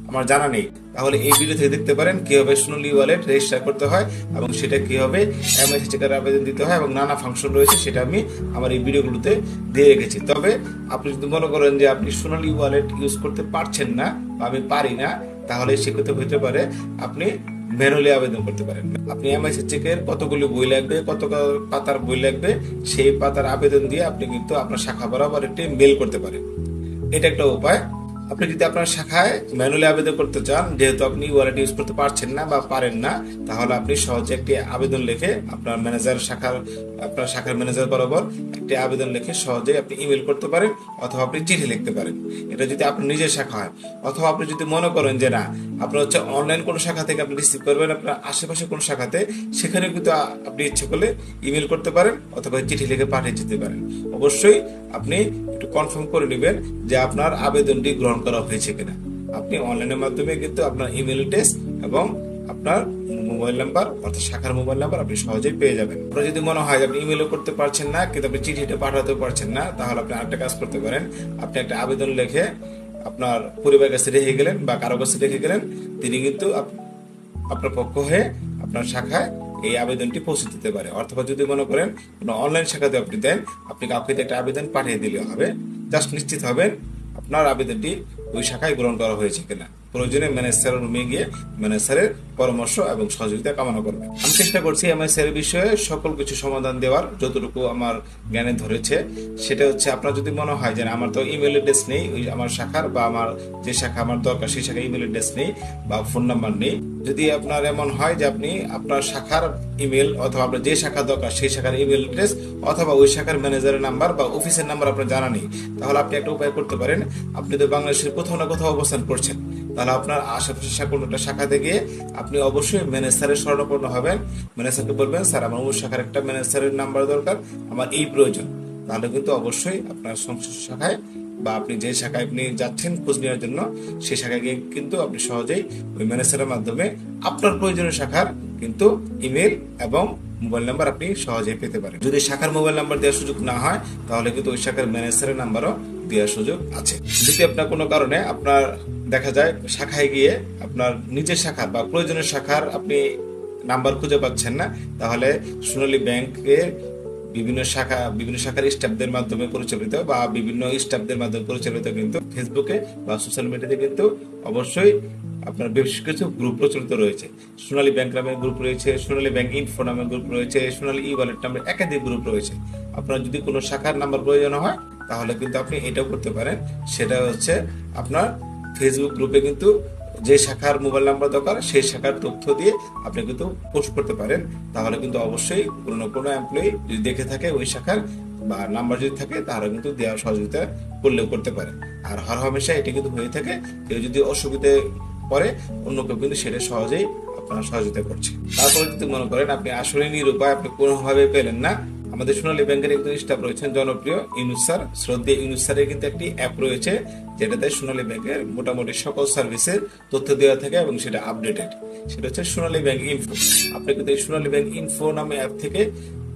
আমার জানা নেই, তাহলে এই ভিডিও থেকে দেখতে পারেন কিভাবে সোনালী ওয়ালেট রেজিস্টার করতে হয় এবং সেটা কিভাবে এমআইসি চেকের আবেদন দিতে হয় এবং নানা ফাংশন রয়েছে, সেটা আমি আমার এই ভিডিওগুলোতে দিয়ে রেখেছি। তবে আপনি যদি মনে করেন যে আপনি সোনালী ওয়ালেট ইউজ করতে পারছেন না বা আমি পারি না, তাহলে সেক্ষেত্রে হতে পারে আপনি ম্যানুয়ালি আবেদন করতে পারেন। আপনি এমআইসি চেকের কতগুলো বই লাগবে, কত পাতার বই লাগবে, সেই পাতার আবেদন দিয়ে আপনি কিন্তু আপনার শাখা বরাবর একটি মেল করতে পারেন। এটা একটা উপায়। আপনি যদি আপনার শাখায় ম্যানুয়ালি আবেদন করতে চান, যেহেতু আপনি ওয়ালেট ইউজ করতে পারছেন না বা পারেন না, তাহলে আপনি সহজে একটি আবেদন লিখে আপনার শাখার ম্যানেজার বরাবর একটি আবেদন লিখে সহজে আপনি ইমেল করতে পারেন অথবা আপনি চিঠি লিখতে পারেন। এটা যদি আপনার নিজের শাখা হয়, অথবা আপনি যদি মনে করেন যে না, আপনার হচ্ছে অনলাইন কোনো শাখা থেকে আপনি রিসিভ করবেন আপনার আশেপাশে কোনো শাখাতে, সেখানে কিন্তু আপনি ইচ্ছে করলে ইমেল করতে পারেন অথবা চিঠি লিখে পাঠিয়ে যেতে পারেন। অবশ্যই আপনি একটু কনফার্ম করে নেবেন যে আপনার আবেদনটি গ্রহণ করা হয়েছে কিনা। আপনি অনলাইনের মাধ্যমে কিন্তু আপনার ইমেল টেস্ট এবং আপনার মোবাইল নাম্বার, অর্থাৎ শাখার মোবাইল নাম্বার আপনি সহজেই পেয়ে যাবেন। আপনার যদি মনে হয় আপনি ইমেলও করতে পারছেন না কিন্তু আপনি চিঠিটা পাঠাতেও পারছেন না, তাহলে আপনি আরেকটা কাজ করতে পারেন। আপনি একটা আবেদন লিখে আপনার পরিবারের কাছে রেখে গেলেন বা কারো কাছে রেখে গেলেন, তিনি কিন্তু আপনার পক্ষ হয়ে আপনার শাখায় এই আবেদনটি পৌঁছে দিতে পারে। অথবা যদি মনে করেন কোনো অনলাইন শাখাতে আপনি দেন, আপনি কাউকে একটা আবেদন পাঠিয়ে দিলে হবে, জাস্ট নিশ্চিত হবেন আপনার আবেদনটি ওই শাখায় গ্রহণ করা হয়েছে কিনা। প্রয়োজনে ম্যানেজারের রুমে গিয়ে ম্যানেজারের পরামর্শ এবং সহযোগিতা কামনা করবেন। আমি চেষ্টা করছি এমএসএর বিষয়ে সকল কিছু সমাধান দেওয়ার, যতটুকু আমার জ্ঞানে ধরেছে। সেটা হচ্ছে, আপনার যদি মনে হয় যে আমার তো ইমেল অ্যাড্রেস নেই ওই আমার শাখার, বা আমার যে শাখা আমার দরকার সেই শাখায় ইমেল অ্যাড্রেস নেই বা ফোন নাম্বার নেই, যদি আপনার এমন হয় যে আপনি আপনার শাখার ইমেল অথবা আপনার যে শাখা দরকার সেই শাখার ইমেল অ্যাড্রেস অথবা ওই শাখার ম্যানেজারের নাম্বার বা অফিসের নাম্বার আপনার জানা নেই, তাহলে আপনি একটা উপায় করতে পারেন। আপনি তো বাংলাদেশের কোথাও না কোথাও অবস্থান করছেন, তাহলে আপনার আশেপাশে কোনোটা শাখাতে গিয়ে আপনি অবশ্যই ম্যানেজারের শরণাপন্ন হবেন। ম্যানেজারকে বলবেন, স্যার আমার ওই শাখার একটা ম্যানেজারের নাম্বার দরকার, আমার এই প্রয়োজন। তাহলে কিন্তু অবশ্যই আপনার সংশ্লিষ্ট শাখায় বা আপনি যে শাখায় আপনি যাচ্ছেন খোঁজ নেওয়ার জন্য, সেই শাখায় গিয়ে কিন্তু আপনি সহজেই ওই ম্যানেজারের মাধ্যমে আপনার প্রয়োজনীয় শাখার কিন্তু ইমেল এবং মোবাইল নাম্বার আপনি সহজেই পেতে পারেন। যদি শাখার মোবাইল নাম্বার দেওয়ার সুযোগ না হয়, তাহলে কিন্তু ওই শাখার ম্যানেজারের নাম্বারও দেওয়ার সুযোগ আছে। যদি আপনার কোনো কারণে আপনার দেখা যায় শাখায় গিয়ে আপনার নিজের শাখার বা প্রয়োজনীয় শাখার আপনি নাম্বার খুঁজে পাচ্ছেন না, তাহলে সোনালী ব্যাংকের বিভিন্ন শাখার স্টাফদের মাধ্যমে পরিচালিত বা বিভিন্ন স্টাফদের মাধ্যমে পরিচালিত কিন্তু ফেসবুকে বা সোশ্যাল মিডিয়াতে কিন্তু অবশ্যই আপনার বেশ কিছু গ্রুপ প্রচলিত রয়েছে। সোনালী ব্যাংক নামের গ্রুপ রয়েছে, সোনালী ব্যাংক ইনফো নামের গ্রুপ রয়েছে, সোনালী ই ওয়ালেট নামের একাধিক গ্রুপ রয়েছে। আপনার যদি কোনো শাখার নাম্বার প্রয়োজন হয়, তাহলে কিন্তু আপনি এটাও করতে পারেন। সেটা হচ্ছে আপনার ফেসবুক গ্রুপে কিন্তু যে শাখার মোবাইল নাম্বার দরকার সেই শাখার তথ্য দিয়ে আপনি কিন্তু পোস্ট করতে পারেন। তাহলে কিন্তু অবশ্যই কোনো এমপ্লয়ি যদি দেখে থাকে ওই শাখার বা নাম্বার যদি থাকে, তাহলে কিন্তু দেওয়ার সহযোগিতা করলেও করতে পারে। আর হর হামেশা এটা কিন্তু হয়ে থাকে, কেউ যদি অসুবিধে পড়ে অন্য কেউ কিন্তু সেটা সহজেই আপনার সহযোগিতা করছে। তারপরে যদি মনে করেন আপনি আসলে নিরুপায়, আপনি কোনোভাবে পেলেন না, আমাদের সোনালী ব্যাংকের একজন স্টাফ রয়েছেন জনপ্রিয় ইউনুস স্যার, শ্রদ্ধেয় ইউনুস স্যারের কিন্তু একটি অ্যাপ রয়েছে, যেটাতে সোনালী ব্যাংকের মোটামুটি সকল সার্ভিসের তথ্য দেওয়া থাকে এবং সেটা আপডেটেড। সেটা হচ্ছে সোনালী ব্যাংক ইনফো। আপনি কিন্তু এই সোনালী ব্যাংক ইনফো নামে অ্যাপ থেকে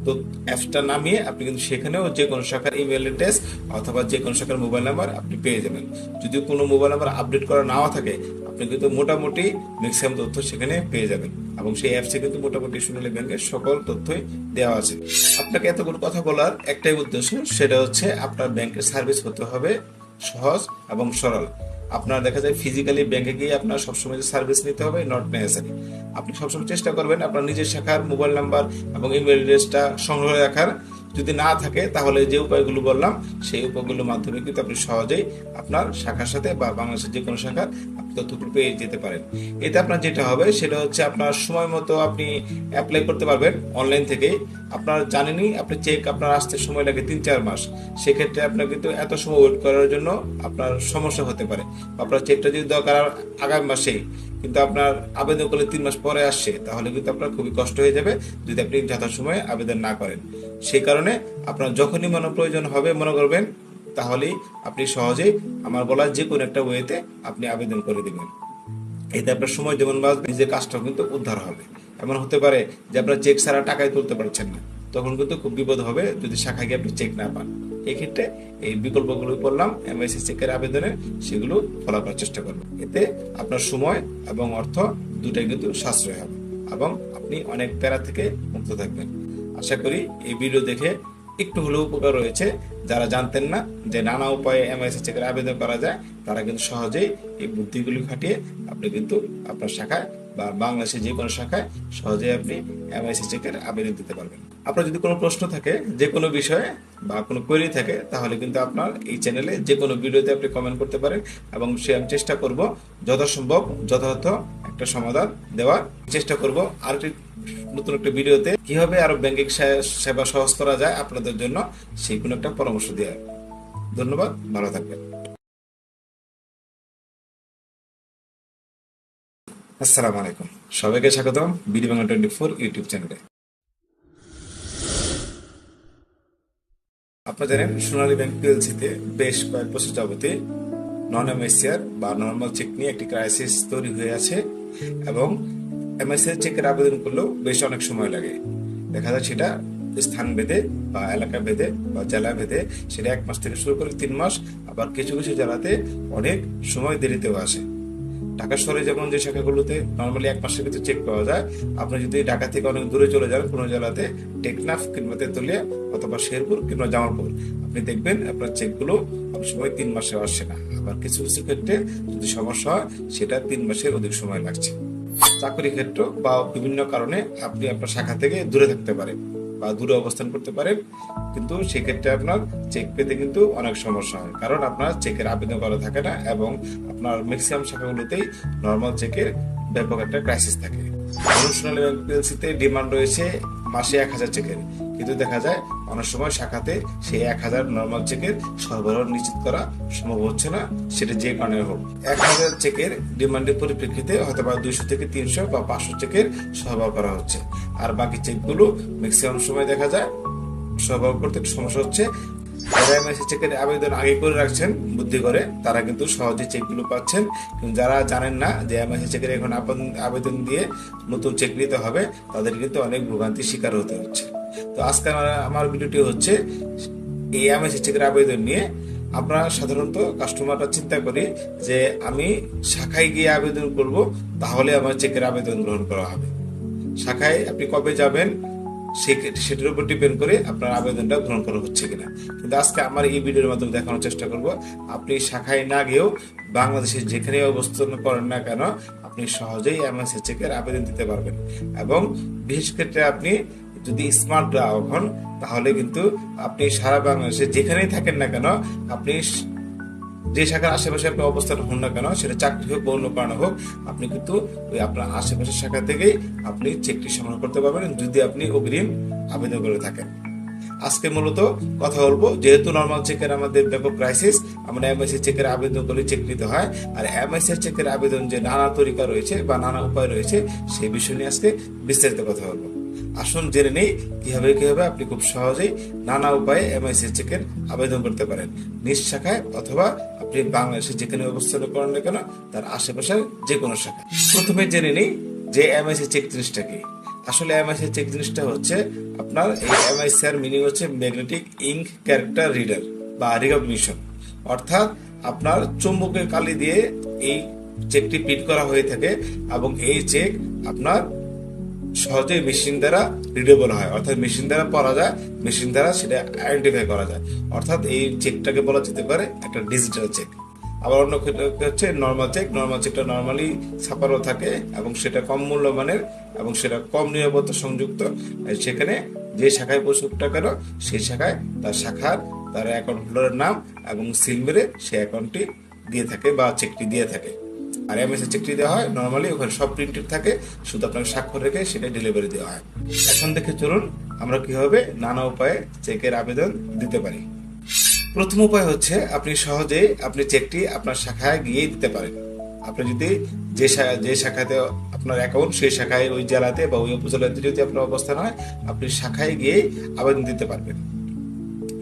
তো অ্যাপসটা নামিয়ে আপনি কিন্তু সেখানেও যে কোনো শাখার ইমেল অ্যাড্রেস অথবা যে কোনো শাখার মোবাইল নাম্বার আপনি পেয়ে যাবেন। যদি কোনো মোবাইল নাম্বার আপডেট করা নাও থাকে, আপনি কিন্তু মোটামুটি ম্যাক্সিমাম তথ্য সেখানে পেয়ে যাবেন এবং সেই অ্যাপসে কিন্তু মোটামুটি সোনালী ব্যাংকের সকল তথ্যই দেওয়া আছে। আপনাকে এতগুলো কথা বলার একটাই উদ্দেশ্য, সেটা হচ্ছে আপনার ব্যাংকের সার্ভিস হতে হবে সহজ এবং সরল। আপনার দেখা যায় ফিজিক্যালি ব্যাংকে গিয়ে আপনার সবসময় সার্ভিস নিতে হবে, নট নেসেসারি। আপনি সবসময় চেষ্টা করবেন আপনার নিজের শাখার মোবাইল নাম্বার এবং ইমেল অ্যাড্রেসটা সংগ্রহ রাখার। যদি না থাকে, তাহলে যে উপায়গুলো বললাম সেই উপায়গুলোর মাধ্যমে কিন্তু আপনি সহজেই আপনার শাখার সাথে বা বাংলাদেশের যে কোনো শাখার আপনি তথ্যগুলো পেয়ে যেতে পারেন। এতে আপনার যেটা হবে সেটা হচ্ছে আপনার সময় মতো আপনি অ্যাপ্লাই করতে পারবেন অনলাইন থেকেই। আপনার জানেনই আপনি চেক আপনার আসতে সময় লাগে 3-4 মাস। সেক্ষেত্রে আপনার কিন্তু এত সময় ওয়েট করার জন্য আপনার সমস্যা হতে পারে। আপনার চেকটা যদি দরকার আগামী মাসেই, কিন্তু আপনার আবেদন করলে 3 মাস পরে আসছে, তাহলে কিন্তু আপনার খুবই কষ্ট হয়ে যাবে যদি আপনি যথাসময়ে আবেদন না করেন। সেই কারণে আপনার যখনই প্রয়োজন হবে মনে করবেন, তাহলেই আপনি সহজেই আমার বলা যে কোনো একটা ওয়েতে আপনি আবেদন করে দিবেন। এতে আপনার সময় যেমন বাঁচবে, নিজের কাজটাও কিন্তু উদ্ধার হবে। এমন হতে পারে যে আপনার চেক ছাড়া টাকাই তুলতে পারছেন না, তখন কিন্তু খুব বিপদ হবে যদি শাখায় গিয়ে আপনি চেক না পান। এক্ষেত্রে এই বিকল্পগুলো বললাম এমআইসি চেকের আবেদনে, সেগুলো ফলো করার চেষ্টা করবেন। এতে আপনার সময় এবং অর্থ দুটাই কিন্তু সাশ্রয় হবে এবং আপনি অনেক প্যারা থেকে মুক্ত থাকবেন। আশা করি এই ভিডিও দেখে একটু হলেও উপকার রয়েছে। যারা জানতেন না যে নানা উপায়ে এমআইসি চেকের আবেদন করা যায়, তারা কিন্তু সহজেই এই বুদ্ধিগুলি খাটিয়ে আপনি কিন্তু আপনার শাখায় বা বাংলাদেশের যে কোনো শাখায় সহজেই আপনি এমআইসি চেকের আবেদন দিতে পারবেন। আপনার যদি কোনো প্রশ্ন থাকে যে কোনো বিষয়ে বা কোনো কোয়েরি থাকে, তাহলে কিন্তু আপনার এই চ্যানেলে যে কোনো ভিডিওতে আপনি কমেন্ট করতে পারেন এবং সে আমি চেষ্টা করব যথাসম্ভব যথাযথ একটা সমাধান দেওয়ার চেষ্টা করব। আর নতুন একটা ভিডিওতে কিভাবে আরো ব্যাংকিং সেবা সহজ করা যায় আপনাদের জন্য, সেই কোনো একটা পরামর্শ দেওয়া। ধন্যবাদ, ভালো থাকবেন। আসসালামু আলাইকুম, সবাইকে স্বাগতম বিডি বাংলা 24 ইউটিউব চ্যানেলে। আপনারা জানেন সোনালী ব্যাংক পিএলসিতে বেশ কয়েক বছর যাবতীয় নন এমএসসিআর বা নর্মাল চেক নিয়ে একটি ক্রাইসিস তৈরি হয়ে আছে এবং এমএসসিআর চেকের আবেদন করলেও বেশ অনেক সময় লাগে। দেখা যায় সেটা স্থান ভেদে বা এলাকা ভেদে বা জেলা ভেদে সেটা 1 মাস থেকে শুরু করে 3 মাস, আবার কিছু কিছু জেলাতে অনেক সময় দেরিতেও আসে। ঢাকা শহরে যেমন যে শাখাগুলোতে নর্মালি 1 মাসের ভিতরে চেক পাওয়া যায়, আপনি যদি ঢাকা থেকে অনেক দূরে চলে যান কোনো জেলাতে, টেকনাফ কিংবা তেতুলিয়া অথবা শেরপুর কিংবা জামালপুর, আপনি দেখবেন আপনার চেকগুলো অনেক সময় 3 মাসে আসছে না। আবার কিছু কিছু ক্ষেত্রে যদি সমস্যা হয় সেটা 3 মাসের অধিক সময় লাগছে। চাকরি ক্ষেত্র বা বিভিন্ন কারণে আপনি আপনার শাখা থেকে দূরে থাকতে পারেন বা দূরে অবস্থান করতে পারেন, কিন্তু সেক্ষেত্রে আপনার চেক পেতে কিন্তু অনেক সমস্যা হয়, কারণ আপনার চেকের আবেদন করা থাকে না এবং আপনার ম্যাক্সিমাম শাখাগুলোতেই নর্মাল চেকের ব্যাপক একটা ক্রাইসিস থাকে। সোনালী ব্যাংক পিএলসিতে ডিমান্ড রয়েছে মাসে 1000 চেকের, কিন্তু দেখা যায় অনেক সময় শাখাতে সেই 1000 নর্মাল চেকের সরবরাহ নিশ্চিত করা সম্ভব হচ্ছে না, সেটা যে কারণে হোক। 1000 চেকের ডিমান্ডের পরিপ্রেক্ষিতে হয়তো বা 200 থেকে 300 বা 500 চেকের সরবরাহ করা হচ্ছে, আর বাকি চেকগুলো ম্যাক্সিমাম সময় দেখা যায় সরবরাহ করতে একটু সমস্যা হচ্ছে। যারা এমআইসি চেকের আবেদন আগে করে রাখছেন বুদ্ধি করে, তারা কিন্তু সহজে চেকগুলো পাচ্ছেন, কিন্তু যারা জানেন না যে এমআইসি চেকের এখন আবেদন দিয়ে নতুন চেক নিতে হবে, তাদের কিন্তু অনেক ভোগান্তির শিকার হতে হচ্ছে। তো আজকে আমার ভিডিওটি হচ্ছে এই এমআইসি চেকের আবেদন নিয়ে। আমরা সাধারণত কাস্টমাররা চিন্তা করি যে আমি শাখায় গিয়ে আবেদন করব, তাহলে আমার চেকের আবেদন গ্রহণ করা হবে। শাখায় আপনি কবে যাবেন সেটার উপর ডিপেন্ড করে আপনার আবেদনটা গ্রহণ করা হচ্ছে কিনা। কিন্তু আজকে আমার এই ভিডিওর মাধ্যমে দেখানোর চেষ্টা করব, আপনি শাখায় না গিয়েও বাংলাদেশের যেখানে অবস্থান করেন না কেন আপনি সহজেই এমআইসি চেকের আবেদন দিতে পারবেন। এবং বিশেষ ক্ষেত্রে আপনি যদি স্মার্ট গ্রাহক হন, তাহলে কিন্তু আপনি সারা বাংলাদেশে যেখানেই থাকেন না কেন, আপনি যে শাখার আশেপাশে আপনি অবস্থান হন না কেন, সেটা চাকরি হোক বা অন্য কারণে হোক, আপনি কিন্তু ওই আপনার আশেপাশের শাখা থেকেই আপনি চেকটি সংগ্রহ করতে পারবেন যদি আপনি অগ্রিম আবেদন করে থাকেন। আজকে মূলত কথা বলবো, যেহেতু নর্মাল চেকের আমাদের ব্যাপক ক্রাইসিস, আমরা এমআইসি চেকের আবেদন করে চেক নিতে হয়, আর এমআইসি চেকের আবেদন যে নানা তরিকা রয়েছে বা নানা উপায় রয়েছে, সেই বিষয় নিয়ে আজকে বিস্তারিত কথা বলবো। আসুন জেনে নেই কিভাবে আপনি খুব সহজেই নানা উপায়ে এমআইসি চেকের আবেদন করতে পারেন, নিজ শাখায় অথবা আপনি বাংলাদেশে যেখানে অবস্থান করেন না কেন তার আশেপাশের যে কোনো শাখা। প্রথমে জেনে নেই যে এমআইসি চেক জিনিসটা কি। আসলে এমআইসি চেক জিনিসটা হচ্ছে আপনার এই এমআইসিআর মিনিং হচ্ছে ম্যাগনেটিক ইঙ্ক ক্যারেক্টার রিডার বা রিকগনিশন, অর্থাৎ আপনার চুম্বকের কালি দিয়ে এই চেকটি প্রিন্ট করা হয়ে থাকে এবং এই চেক আপনার সহজে মেশিন দ্বারা রিডেবল হয়, অর্থাৎ মেশিন দ্বারা পড়া যায়, মেশিন দ্বারা সেটা আইডেন্টিফাই করা যায়, অর্থাৎ এই চেকটাকে বলা যেতে পারে একটা ডিজিটাল চেক। আবার অন্য ক্ষেত্রে হচ্ছে নর্মাল চেক। নর্মাল চেকটা নর্মালি ছাপানো থাকে এবং সেটা কম মূল্যমানের এবং সেটা কম নিরাপত্তা সংযুক্ত। সেখানে যে শাখায় পৌঁছুক না কেন সেই শাখায় তার অ্যাকাউন্ট হোল্ডারের নাম এবং সিল মেরে সে অ্যাকাউন্টটি দিয়ে থাকে বা চেকটি দিয়ে থাকে। আর এমএসএ চেকটি দেওয়া হয় নর্মালি ওখানে সব প্রিন্টেড থাকে, শুধু আপনাকে স্বাক্ষর রেখে সেটা ডেলিভারি দেওয়া হয়। এখন দেখে চলুন আমরা কিভাবে নানা উপায়ে চেকের আবেদন দিতে পারি। প্রথম উপায় হচ্ছে আপনি সহজেই আপনি চেকটি আপনার শাখায় গিয়ে দিতে পারেন। আপনি যদি যে শাখাতে আপনার অ্যাকাউন্ট সেই শাখায় ওই জেলাতে বা ওই উপজেলাতে যদি আপনার অবস্থান হয়, আপনি শাখায় গিয়ে আবেদন দিতে পারবেন।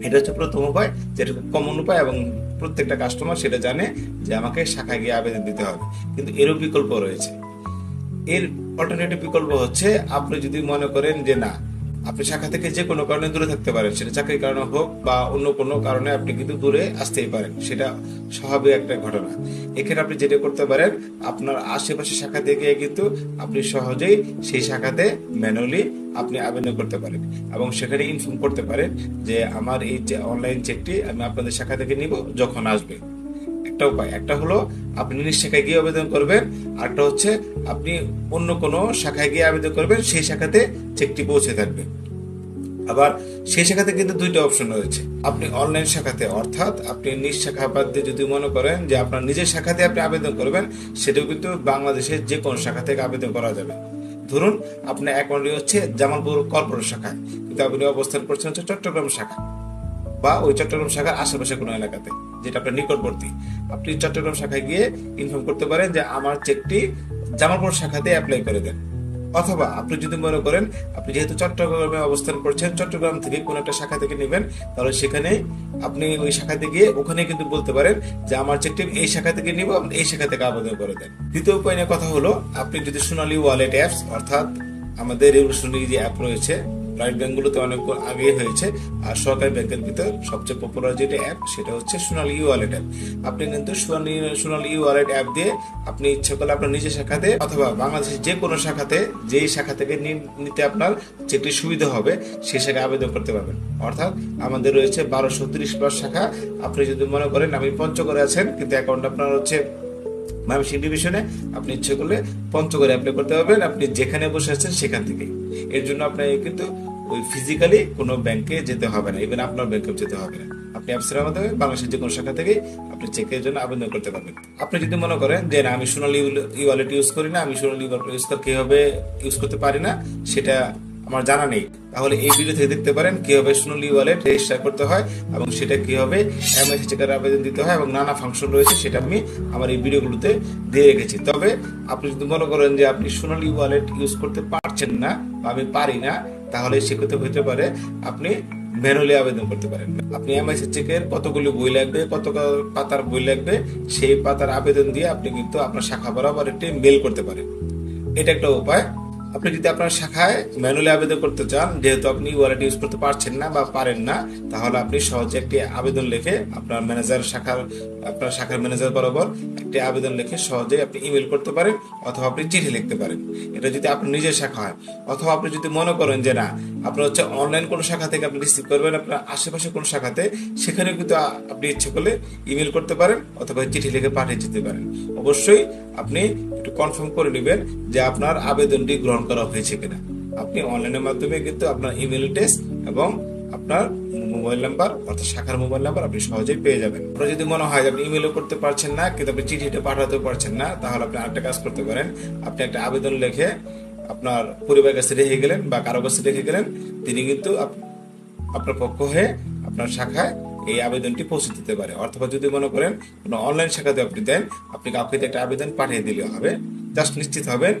এটা হচ্ছে প্রথম উপায়, যেটা কমন উপায় এবং প্রত্যেকটা কাস্টমার সেটা জানে যে আমাকে শাখায় গিয়ে আবেদন দিতে হবে। কিন্তু এরও বিকল্প রয়েছে। এর অল্টারনেটিভ বিকল্প হচ্ছে আপনি যদি মনে করেন যে না, আপনি শাখা থেকে যে কোনো কারণে দূরে থাকতে পারেন, সেটা চাকরির কারণে হোক বা অন্য কোনো কারণে আপনি কিন্তু দূরে আসতেই পারেন, সেটা স্বাভাবিক একটা ঘটনা। এখানে আপনি যেটা করতে পারেন, আপনার আশেপাশে শাখা থেকে কিন্তু আপনি সহজেই সেই শাখাতে ম্যানুয়ালি আপনি আবেদন করতে পারেন এবং সেখানে ইনফর্ম করতে পারেন যে আমার এই অনলাইন চেকটি আমি আপনাদের শাখা থেকে নিব যখন আসবে। একটা উপায়, একটা হলো আপনি নিজ শাখায় গিয়ে আবেদন করবেন, আরটা হচ্ছে আপনি অন্য কোনো শাখায় গিয়ে আবেদন করবেন, সেই শাখাতে চেকটি পৌঁছে থাকবে। আবার সেই শাখাতে কিন্তু দুইটা অপশন রয়েছে। আপনি অনলাইন শাখাতে, অর্থাৎ আপনি নিজ শাখা বাদ দিয়ে যদি মনে করেন যে আপনার নিজের শাখাতে আপনি আবেদন করবেন, সেটাও কিন্তু বাংলাদেশের যে কোনো শাখা থেকে আবেদন করা যাবে। ধরুন আপনার অ্যাকাউন্টটি হচ্ছে জামালপুর কর্পোরেট শাখায়, কিন্তু আপনি অবস্থান করছেন হচ্ছে চট্টগ্রাম শাখা বা ওই চট্টগ্রাম শাখার আশেপাশে কোনো এলাকাতে যেটা আপনার নিকটবর্তী। আপনি চট্টগ্রাম শাখায় গিয়ে ইনফর্ম করতে পারেন যে আমার চেকটি জামালপুর শাখাতে অ্যাপ্লাই করে দেন। অথবা আপনি যদি মনে করেন আপনি যেহেতু চট্টগ্রামে অবস্থান করছেন, চট্টগ্রাম থেকে কোনো একটা শাখা থেকে নেবেন, তাহলে সেখানে আপনি ওই শাখাতে গিয়ে ওখানে কিন্তু বলতে পারেন যে আমার চেকটি এই শাখা থেকে নিব, এই শাখা থেকে আবেদন করে দেন। দ্বিতীয় উপায় নিয়ে কথা হলো, আপনি যদি সোনালী ওয়ালেট অ্যাপস, অর্থাৎ আমাদের রেভলিউশনারি যে অ্যাপ রয়েছে প্রাইভেট ব্যাংকগুলোতে অনেক আগে হয়েছে। আর সরকারি ব্যাংকের ভিতর সবচেয়ে পপুলার যেটা অ্যাপ সেটা হচ্ছে সোনালী ই ওয়ালেট অ্যাপ। আপনি কিন্তু সোনালী ই ওয়ালেট অ্যাপ দিয়ে আপনি ইচ্ছে করলে আপনার নিজের শাখাতে অথবা বাংলাদেশের যে কোনো শাখাতে, যেই শাখা থেকে নিতে আপনার যেটি সুবিধা হবে সেই শাখায় আবেদন করতে পারবেন। অর্থাৎ আমাদের রয়েছে 1230+ শাখা। আপনি যদি মনে করেন আপনি পঞ্চগড়ে আছেন কিন্তু অ্যাকাউন্ট আপনার হচ্ছে ময়মনসিংহ ডিভিশনে, আপনি ইচ্ছে করলে পঞ্চগড়ে অ্যাপ্লাই করতে পারবেন আপনি যেখানে বসে আছেন সেখান থেকে। এর জন্য আপনাকে কিন্তু ওই ফিজিক্যালি কোনো ব্যাংকে যেতে হবে না, ইভেন আপনার ব্যাংকেও যেতে হবে না। আপনি অ্যাপসের মাধ্যমে বাংলাদেশের যে কোনো শাখা থেকে আপনি চেকের জন্য আবেদন করতে পারবেন। আপনি যদি মনে করেন যে না আমি সোনালী ই ওয়ালেট ইউজ করি না, আমি সোনালী ই ওয়ালেট কিভাবে ইউজ করতে পারি না সেটা আমার জানা নেই, তাহলে এই ভিডিও থেকে দেখতে পারেন কিভাবে সোনালী ওয়ালেট রেজিস্টার করতে হয় এবং সেটা কিভাবে এমআইসি চেকের আবেদন দিতে হয় এবং নানা ফাংশন রয়েছে সেটা আমি আমার এই ভিডিওগুলোতে দিয়ে রেখেছি। তবে আপনি যদি মনে করেন যে আপনি সোনালী ওয়ালেট ইউজ করতে পারছেন না বা আমি পারি না, তাহলে সেক্ষেত্রে হতে পারে আপনি ম্যানুয়ালি আবেদন করতে পারেন। আপনি এমআইসি চেকের কতগুলি বই লাগবে, কত পাতার বই লাগবে, সেই পাতার আবেদন দিয়ে আপনি কিন্তু আপনার শাখা বরাবর একটি মেল করতে পারেন। এটা একটা উপায়। আপনি যদি আপনার শাখায় ম্যানুয়ালি আবেদন করতে চান, যেহেতু আপনি ওয়ালেট ইউজ করতে পারছেন না বা পারেন না, তাহলে আপনি সহজে একটি আবেদন লিখে আপনার শাখার ম্যানেজার বরাবর একটি আবেদন লিখে সহজে আপনি ইমেল করতে পারেন অথবা আপনি চিঠি লিখতে পারেন। এটা যদি আপনার নিজের শাখা হয়, অথবা আপনি যদি মনে করেন যে না আপনার হচ্ছে অনলাইন কোনো শাখা থেকে আপনি রিসিভ করবেন আপনার আশেপাশে কোনো শাখাতে, সেখানে কিন্তু আপনি ইচ্ছে করলে ইমেল করতে পারেন অথবা চিঠি লিখে পাঠিয়ে যেতে পারেন। অবশ্যই আপনি একটু কনফার্ম করে নেবেন যে আপনার আবেদনটি গ্রহণ করা হয়েছে কিনা। আপনি অনলাইনের মাধ্যমে কিন্তু আপনার ইমেল অ্যাড্রেস এবং আপনার মোবাইল নাম্বার অর্থাৎ শাখার মোবাইল নাম্বার আপনি সহজেই পেয়ে যাবেন। আপনার যদি মনে হয় আপনি ইমেলও করতে পারছেন না কিন্তু আপনি চিঠিটা পাঠাতে পারছেন না, তাহলে আপনি আরেকটা কাজ করতে পারেন। আপনি একটা আবেদন লিখে আপনার পরিবারের কাছে রেখে গেলেন বা কারো কাছে রেখে গেলেন, তিনি কিন্তু আপনার পক্ষ হয়ে আপনার শাখায় এই আবেদনটি পৌঁছে দিতে পারে। অথবা যদি মনে করেন কোনো অনলাইন শাখাতে আপনি দেন, আপনি কাউকে একটা আবেদন পাঠিয়ে দিলে হবে। জাস্ট নিশ্চিত হবেন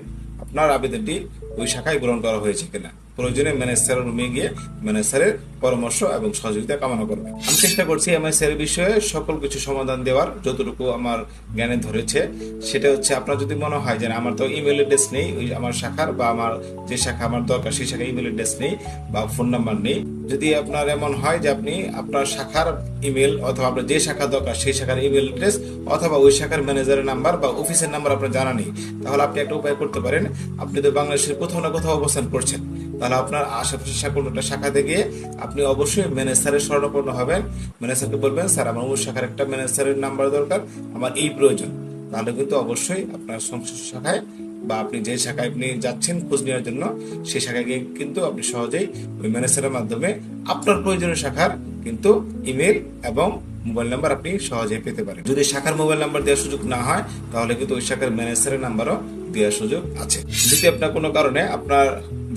আপনার আবেদনটি ওই শাখায় গ্রহণ করা হয়েছে কিনা। প্রয়োজনে ম্যানেজারের রুমে গিয়ে ম্যানেজারের পরামর্শ এবং সহযোগিতা কামনা করবেন। আমি চেষ্টা করছি এমআইসিআর বিষয়ে সকল কিছু সমাধান দেওয়ার, যতটুকু আমার জ্ঞানে ধরেছে। সেটা হচ্ছে আপনার যদি মনে হয় যে আমার তো ইমেল অ্যাড্রেস নেই ওই আমার শাখার, বা আমার যে শাখা আমার দরকার সেই শাখায় ইমেল অ্যাড্রেস নেই বা ফোন নাম্বার নেই, যদি আপনার এমন হয় যে আপনি আপনার শাখার ইমেল অথবা আপনার যে শাখা দরকার সেই শাখার ইমেল অ্যাড্রেস অথবা ওই শাখার ম্যানেজারের নাম্বার বা অফিসের নাম্বার আপনার জানা নেই, তাহলে আপনি একটা উপায় করতে পারেন। আপনি তো বাংলাদেশের কোথাও না কোথাও অবস্থান করছেন, তাহলে আপনার আশেপাশে কোনোটা শাখাতে গিয়ে আপনি অবশ্যই ম্যানেজারের শরণাপন্ন হবেন। ম্যানেজারকে বলবেন স্যার আমার ওই শাখার একটা ম্যানেজারের নাম্বার দরকার, আমার এই প্রয়োজন। তাহলে কিন্তু অবশ্যই আপনার সংশ্লিষ্ট শাখায় বা আপনি যে শাখায় আপনি যাচ্ছেন খোঁজ নেওয়ার জন্য সেই শাখায় গিয়ে কিন্তু আপনি সহজেই ওই ম্যানেজারের মাধ্যমে আপনার প্রয়োজনীয় শাখার কিন্তু ইমেল এবং মোবাইল নাম্বার আপনি সহজেই পেতে পারেন। যদি শাখার মোবাইল নাম্বার দেওয়ার সুযোগ না হয় তাহলে কিন্তু ওই শাখার ম্যানেজারের নাম্বারও দেওয়ার সুযোগ আছে। যদি আপনার কোনো কারণে আপনার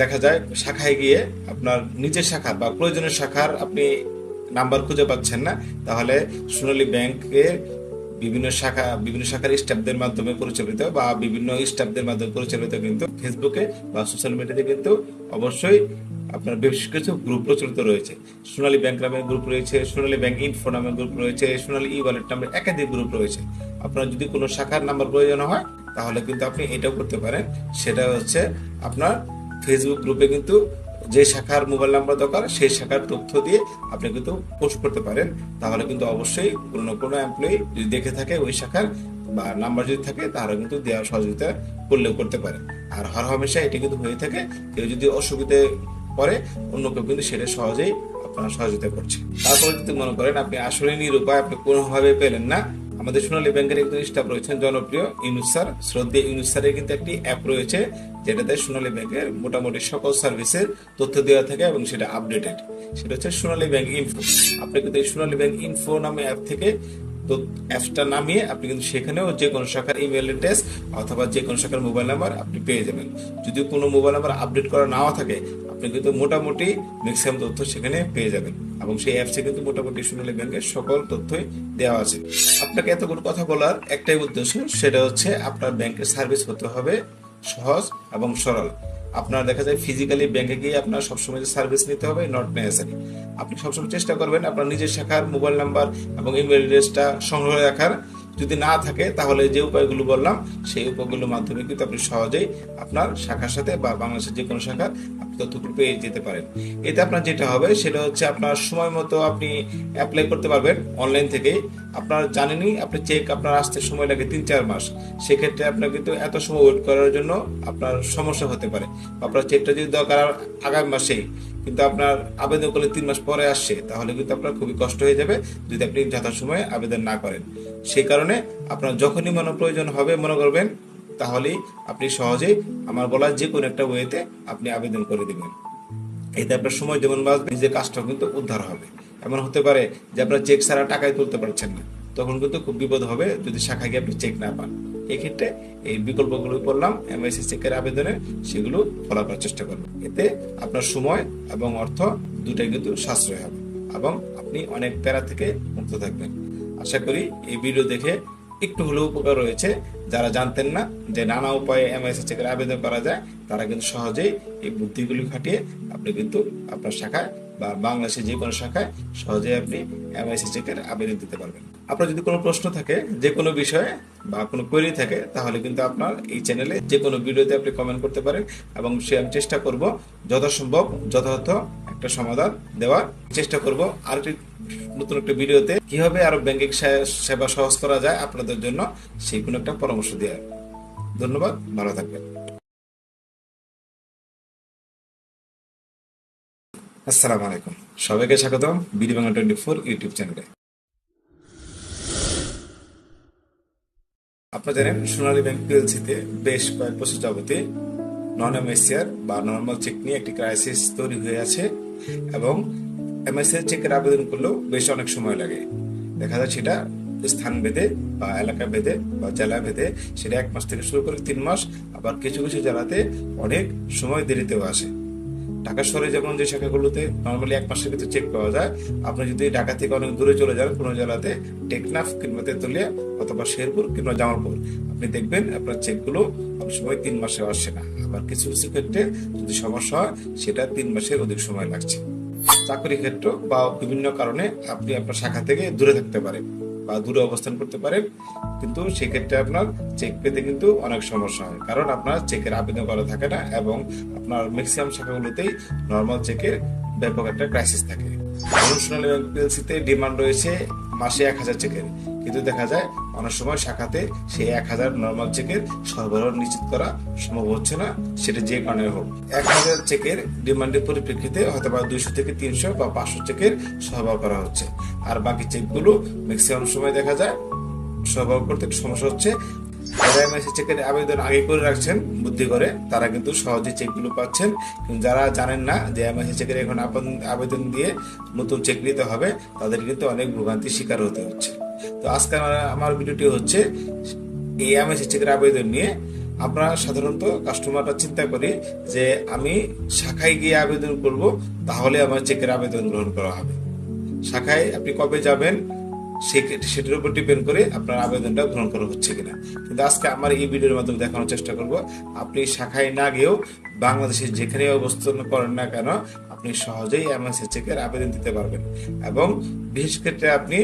দেখা যায় শাখায় গিয়ে আপনার নিজের শাখার বা প্রয়োজনীয় শাখার আপনি নাম্বার খুঁজে পাচ্ছেন না, তাহলে সোনালী ব্যাংকের বিভিন্ন শাখার স্টাফদের মাধ্যমে পরিচালিত বা বিভিন্ন স্টাফদের মাধ্যমে পরিচালিত কিন্তু ফেসবুকে বা সোশ্যাল মিডিয়াতে কিন্তু অবশ্যই আপনার বেশ কিছু গ্রুপ প্রচলিত রয়েছে। সোনালী ব্যাংক নামের গ্রুপ রয়েছে, সোনালী ব্যাংক ইনফো নামের গ্রুপ রয়েছে, সোনালী ই ওয়ালেট নামের একাধিক গ্রুপ রয়েছে। আপনার যদি কোনো শাখার নাম্বার প্রয়োজন হয় তাহলে কিন্তু আপনি এটাও করতে পারেন। সেটা হচ্ছে আপনার ফেসবুক গ্রুপে কিন্তু যে শাখার মোবাইল নাম্বার দরকার সেই শাখার তথ্য দিয়ে আপনি কিন্তু পোস্ট করতে পারেন। তাহলে কিন্তু অবশ্যই কোনো এমপ্লয়ি যদি দেখে থাকে ওই শাখার বা নাম্বার যদি থাকে তাহলে কিন্তু দেওয়ার সহযোগিতা করলেও করতে পারে। আর হর হামেশা এটি কিন্তু হয়ে থাকে, কেউ যদি অসুবিধে পড়ে অন্য কেউ কিন্তু সেটা সহজেই আপনার সহযোগিতা করছে। তারপরে যদি মনে করেন আপনি আসলে নিরুপায়, আপনি কোনোভাবে পেলেন না, আমাদের সোনালী ব্যাংকের একজন স্টাফ রয়েছেন জনপ্রিয় ইউনুস স্যার, শ্রদ্ধেয় ইউনুস স্যারের কিন্তু একটি অ্যাপ রয়েছে যেটাতে সোনালী ব্যাংকের মোটামুটি সকল সার্ভিসের তথ্য দেওয়া থাকে এবং সেটা আপডেটেড। সেটা হচ্ছে সোনালী ব্যাংক ইনফো। আপনি কিন্তু এই সোনালী ব্যাংক ইনফো নামে অ্যাপ থেকে তো অ্যাপসটা নামিয়ে আপনি কিন্তু সেখানেও যে কোনো শাখার ইমেল অ্যাড্রেস অথবা যে কোনো শাখার মোবাইল নাম্বার আপনি পেয়ে যাবেন। যদি কোনো মোবাইল নাম্বার আপডেট করা নাও থাকে আপনি কিন্তু মোটামুটি ম্যাক্সিমাম তথ্য সেখানে পেয়ে যাবেন এবং সেই অ্যাপসে কিন্তু মোটামুটি সোনালী ব্যাংকের সকল তথ্যই দেওয়া আছে। আপনাকে এতগুলো কথা বলার একটাই উদ্দেশ্য, সেটা হচ্ছে আপনার ব্যাংকের সার্ভিস হতে হবে সহজ এবং সরল। আপনার দেখা যায় ফিজিক্যালি ব্যাংকে গিয়ে আপনার সবসময় সার্ভিস নিতে হবে, নট নেসেসারি। আপনি সবসময় চেষ্টা করবেন আপনার নিজের শাখার মোবাইল নাম্বার এবং ইমেল অ্যাড্রেসটা সংগ্রহ রাখার। যদি না থাকে তাহলে যে উপায়গুলো বললাম সেই উপায়গুলোর মাধ্যমে কিন্তু আপনি সহজেই আপনার শাখার সাথে বা বাংলাদেশের যে কোনো শাখার আপনি তথ্যগুলো পেয়ে যেতে পারেন। এতে আপনার যেটা হবে সেটা হচ্ছে আপনার সময় মতো আপনি অ্যাপ্লাই করতে পারবেন অনলাইন থেকে। আপনার জানেনই আপনি চেক আপনার আসতে সময় লাগে 3-4 মাস। সেক্ষেত্রে আপনার কিন্তু এত সময় ওয়েট করার জন্য আপনার সমস্যা হতে পারে। আপনার চেকটা যদি দরকার আগামী মাসেই, কিন্তু আপনার আবেদন করলে 3 মাস পরে আসছে, তাহলে কিন্তু আপনার খুবই কষ্ট হয়ে যাবে যদি আপনি যথাসময়ে আবেদন না করেন। সেই কারণে আপনার যখনই মনে প্রয়োজন হবে মনে করবেন, তাহলেই আপনি সহজেই আমার বলা যে কোনো একটা ওয়েতে আপনি আবেদন করে দিবেন। এতে আপনার সময় যেমন বাঁচবে, নিজের কাজটাও কিন্তু উদ্ধার হবে। এমন হতে পারে যে আপনার চেক ছাড়া টাকাই তুলতে পারছেন না, তখন কিন্তু খুব বিপদ হবে যদি শাখায় গিয়ে আপনি চেক না পান। এক্ষেত্রে এই বিকল্পগুলো বললাম এমআইসি চেকের আবেদনে, সেগুলো ফলো করার চেষ্টা করবেন। এতে আপনার সময় এবং অর্থ দুটাই কিন্তু সাশ্রয় হবে এবং আপনি অনেক প্যারা থেকে মুক্ত থাকবেন। আশা করি এই ভিডিও দেখে একটু হলেও উপকার রয়েছে। যারা জানতেন না যে নানা উপায়ে এমআইসি চেকের আবেদন করা যায়, তারা কিন্তু সহজেই এই বুদ্ধিগুলি খাটিয়ে আপনি কিন্তু আপনার শাখায় বা বাংলাদেশের যে কোনো শাখায় সহজেই আপনি এমআইসি চেকের আবেদন দিতে পারবেন। আপনার যদি কোনো প্রশ্ন থাকে যে কোনো বিষয়ে বা কোনো কোয়েরি থাকে, তাহলে কিন্তু আপনার এই চ্যানেলে যে কোনো ভিডিওতে আপনি কমেন্ট করতে পারেন এবং সে আমি চেষ্টা করব যথাসম্ভব যথাযথ একটা সমাধান দেওয়ার চেষ্টা করব। আর নতুন একটা ভিডিওতে কিভাবে আরো ব্যাংকিং সেবা সহজ করা যায় আপনাদের জন্য, সেই কোনো একটা পরামর্শ দেওয়া। ধন্যবাদ, ভালো থাকবেন। আসসালামু আলাইকুম, সবাইকে স্বাগতম বিডি বাংলা 24 ইউটিউব চ্যানেলে। আপনারা জানেন সোনালী ব্যাংক পিএলসিতে বেশ কয়েক বছর যাবতে নন এমআইসিআর বা নর্মাল চেক নিয়ে একটি ক্রাইসিস তৈরি হয়ে আছে এবং এমআইসিআর চেকের আবেদন করলেও বেশ অনেক সময় লাগে। দেখা যায় সেটা স্থান ভেদে বা এলাকা ভেদে বা জেলা ভেদে সেটা 1 মাস থেকে শুরু করে 3 মাস, আবার কিছু কিছু জেলাতে অনেক সময় দেরিতেও আসে। ঢাকা শহরে যেমন যে শাখাগুলোতে নর্মালি 1 মাসের ভিতরে চেক পাওয়া যায়, আপনি যদি ঢাকা থেকে অনেক দূরে চলে যান কোনো জেলাতে, টেকনাফ কিংবা তেতুলিয়া অথবা শেরপুর কিংবা জামালপুর, আপনি দেখবেন আপনার চেকগুলো অনেক সময় 3 মাসে আসছে না। আবার কিছু কিছু ক্ষেত্রে যদি সমস্যা হয় সেটা 3 মাসের অধিক সময় লাগছে। চাকরি ক্ষেত্র বা বিভিন্ন কারণে আপনি আপনার শাখা থেকে দূরে থাকতে পারেন বা দূরে অবস্থান করতে পারেন, কিন্তু সেক্ষেত্রে আপনার চেক পেতে কিন্তু অনেক সমস্যা হয়, কারণ আপনার চেকের আবেদন করা থাকে না এবং আপনার ম্যাক্সিমাম শাখাগুলোতেই নর্মাল চেকের ব্যাপক একটা ক্রাইসিস থাকে। সোনালী ব্যাংক পিএলসিতে ডিমান্ড রয়েছে মাসে 1000 চেকের, কিন্তু দেখা যায় অনেক সময় শাখাতে সেই 1000 নর্মাল চেকের সরবরাহ নিশ্চিত করা সম্ভব হচ্ছে না, সেটা যে কারণে হোক। 1000 চেকের ডিমান্ডের পরিপ্রেক্ষিতে হয়তো বা 200 থেকে 300 বা 500 চেকের সরবরাহ করা হচ্ছে, আর বাকি চেকগুলো ম্যাক্সিমাম সময় দেখা যায় সরবরাহ করতে একটু সমস্যা হচ্ছে। যারা এমআইসি চেকের আবেদন আগে করে রাখছেন বুদ্ধি করে, তারা কিন্তু সহজে চেকগুলো পাচ্ছেন। কিন্তু যারা জানেন না যে এমআইসি চেকের এখন আবেদন দিয়ে নতুন চেক নিতে হবে, তাদের কিন্তু অনেক ভোগান্তির শিকার হতে হচ্ছে। তো আজকে আমার ভিডিওটি হচ্ছে এই এমআইসি চেকের আবেদন নিয়ে। আমরা সাধারণত কাস্টমাররা চিন্তা করি যে আমি শাখায় গিয়ে আবেদন করব, তাহলে আমার চেকের আবেদন গ্রহণ করা হবে। শাখায় আপনি কবে যাবেন সেটার উপর ডিপেন্ড করে আপনার আবেদনটা গ্রহণ করা হচ্ছে কিনা। কিন্তু আজকে আমার এই ভিডিওর মাধ্যমে দেখানোর চেষ্টা করব আপনি শাখায় না গিয়েও বাংলাদেশের যেখানে অবস্থান করেন না কেন, আপনি সহজেই এমআইসি চেকের আবেদন দিতে পারবেন। এবং বিশেষ ক্ষেত্রে আপনি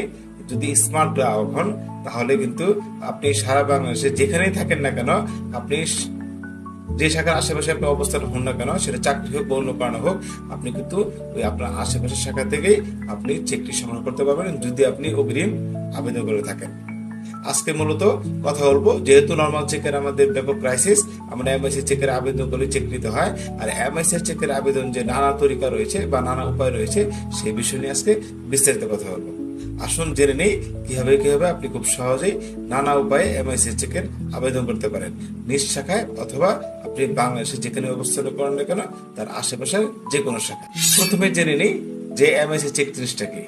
যদি স্মার্ট গ্রাহক হন, তাহলে কিন্তু আপনি সারা বাংলাদেশে যেখানেই থাকেন না কেন, আপনি যে শাখার আশেপাশে আপনি অবস্থান হন না কেন, সেটা চাকরি হোক বা অন্য কারণে হোক, আপনি কিন্তু ওই আপনার আশেপাশের শাখা থেকেই আপনি চেকটি সংগ্রহ করতে পারবেন যদি আপনি অগ্রিম আবেদন করে থাকেন। আজকে মূলত কথা বলবো, যেহেতু নর্মাল চেকের আমাদের ব্যাপক ক্রাইসিস, আমরা এমআইসি চেকের আবেদন করে চেক নিতে হয়, আর এমআইসি চেকের আবেদন যে নানা তরিকা রয়েছে বা নানা উপায় রয়েছে, সেই বিষয় নিয়ে আজকে বিস্তারিত কথা বলবো। আসুন জেনে নেই কিভাবে আপনি খুব সহজেই নানা উপায়ে এমআইসি চেকের আবেদন করতে পারেন নিজ শাখায় অথবা আপনি বাংলাদেশে যেখানে অবস্থান করেন না কেন তার আশেপাশের যে কোনো শাখায়। প্রথমে জেনে নেই যে এমআইসি চেক জিনিসটা কি।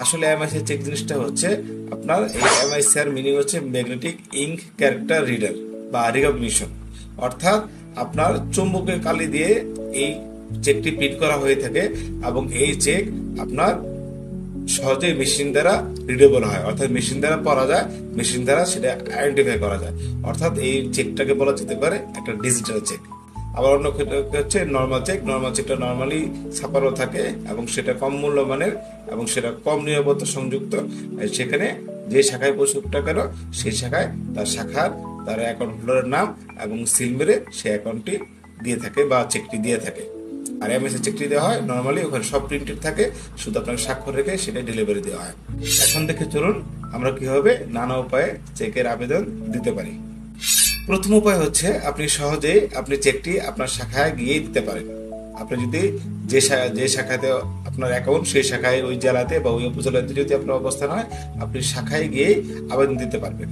আসলে এমআইসি চেক জিনিসটা হচ্ছে আপনার এই এমআইসিআর মিনিং হচ্ছে ম্যাগনেটিক ইঙ্ক ক্যারেক্টার রিডার বা রিকগনিশন, অর্থাৎ আপনার চুম্বকের কালি দিয়ে এই চেকটি প্রিন্ট করা হয়ে থাকে এবং এই চেক আপনার সহজেই মেশিন দ্বারা রিডেবল হয়, অর্থাৎ মেশিন দ্বারা পড়া যায়, মেশিন দ্বারা সেটা আইডেন্টিফাই করা যায়, অর্থাৎ এই চেকটাকে বলা যেতে পারে একটা ডিজিটাল চেক। আবার অন্য ক্ষেত্রে হচ্ছে নর্মাল চেক। নর্মাল চেকটা নর্মালি ছাপানো থাকে এবং সেটা কম মূল্যমানের এবং সেটা কম নিরাপত্তা সংযুক্ত। সেখানে যে শাখায় পৌঁছুকটা কেন সেই শাখায় তার অ্যাকাউন্ট হোল্ডারের নাম এবং সিল মেরে সেই অ্যাকাউন্টটি দিয়ে থাকে বা চেকটি দিয়ে থাকে। আর এমএসএ চেকটি দেওয়া হয় নর্মালি, ওখানে সব প্রিন্টেড থাকে, শুধু আপনাকে স্বাক্ষর রেখে সেটা ডেলিভারি দেওয়া হয়। এখন দেখে চলুন আমরা কিভাবে নানা উপায়ে চেকের আবেদন দিতে পারি। প্রথম উপায় হচ্ছে আপনি সহজেই আপনি চেকটি আপনার শাখায় গিয়েই দিতে পারেন। আপনি যদি যে শাখাতে আপনার অ্যাকাউন্ট, সেই শাখায় ওই জেলাতে বা ওই উপজেলাতে যদি আপনার অবস্থান হয়, আপনি শাখায় গিয়েই আবেদন দিতে পারবেন।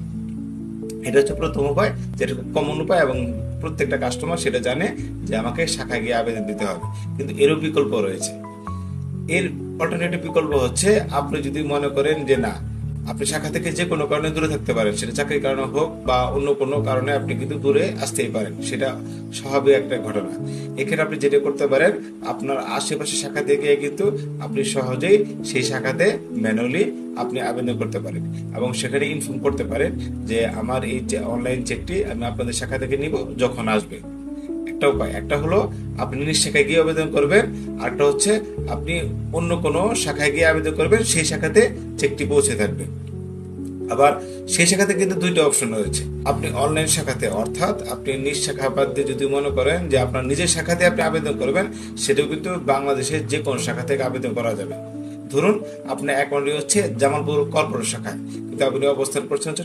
এটা হচ্ছে প্রথম উপায়, যেটা খুব কমন উপায় এবং প্রত্যেকটা কাস্টমার সেটা জানে যে আমাকে শাখায় গিয়ে আবেদন দিতে হবে। কিন্তু এরও বিকল্প রয়েছে। এর অল্টারনেটিভ বিকল্প হচ্ছে আপনি যদি মনে করেন যে না, আপনি শাখা থেকে যে কোনো কারণে দূরে থাকতে পারেন, সেটা চাকরির কারণে হোক বা অন্য কোনো কারণে আপনি কিন্তু দূরে আসতেই পারেন, সেটা স্বাভাবিক একটা ঘটনা। এখানে আপনি যেটা করতে পারেন, আপনার আশেপাশে শাখা থেকে কিন্তু আপনি সহজেই সেই শাখাতে ম্যানুয়ালি আপনি আবেদন করতে পারেন এবং সেখানে ইনফর্ম করতে পারেন যে আমার এই অনলাইন চেকটি আমি আপনাদের শাখা থেকে নিব যখন আসবে। একটা উপায়, একটা হলো আপনি নিজ শাখায় গিয়ে আবেদন করবেন, আরটা হচ্ছে আপনি অন্য কোনো শাখায় গিয়ে আবেদন করবেন, সেই শাখাতে চেকটি পৌঁছে থাকবে। আবার সেই শাখাতে কিন্তু দুইটা অপশন রয়েছে। আপনি অনলাইন শাখাতে, অর্থাৎ আপনি নিজ শাখা বাদ দিয়ে যদি মনে করেন যে আপনার নিজের শাখাতে আপনি আবেদন করবেন, সেটাও কিন্তু বাংলাদেশের যে কোনো শাখা থেকে আবেদন করা যাবে। ধরুন আপনার অ্যাকাউন্টটি হচ্ছে জামালপুর কর্পোরেট শাখায়, কিন্তু আপনি অবস্থান করছেন হচ্ছে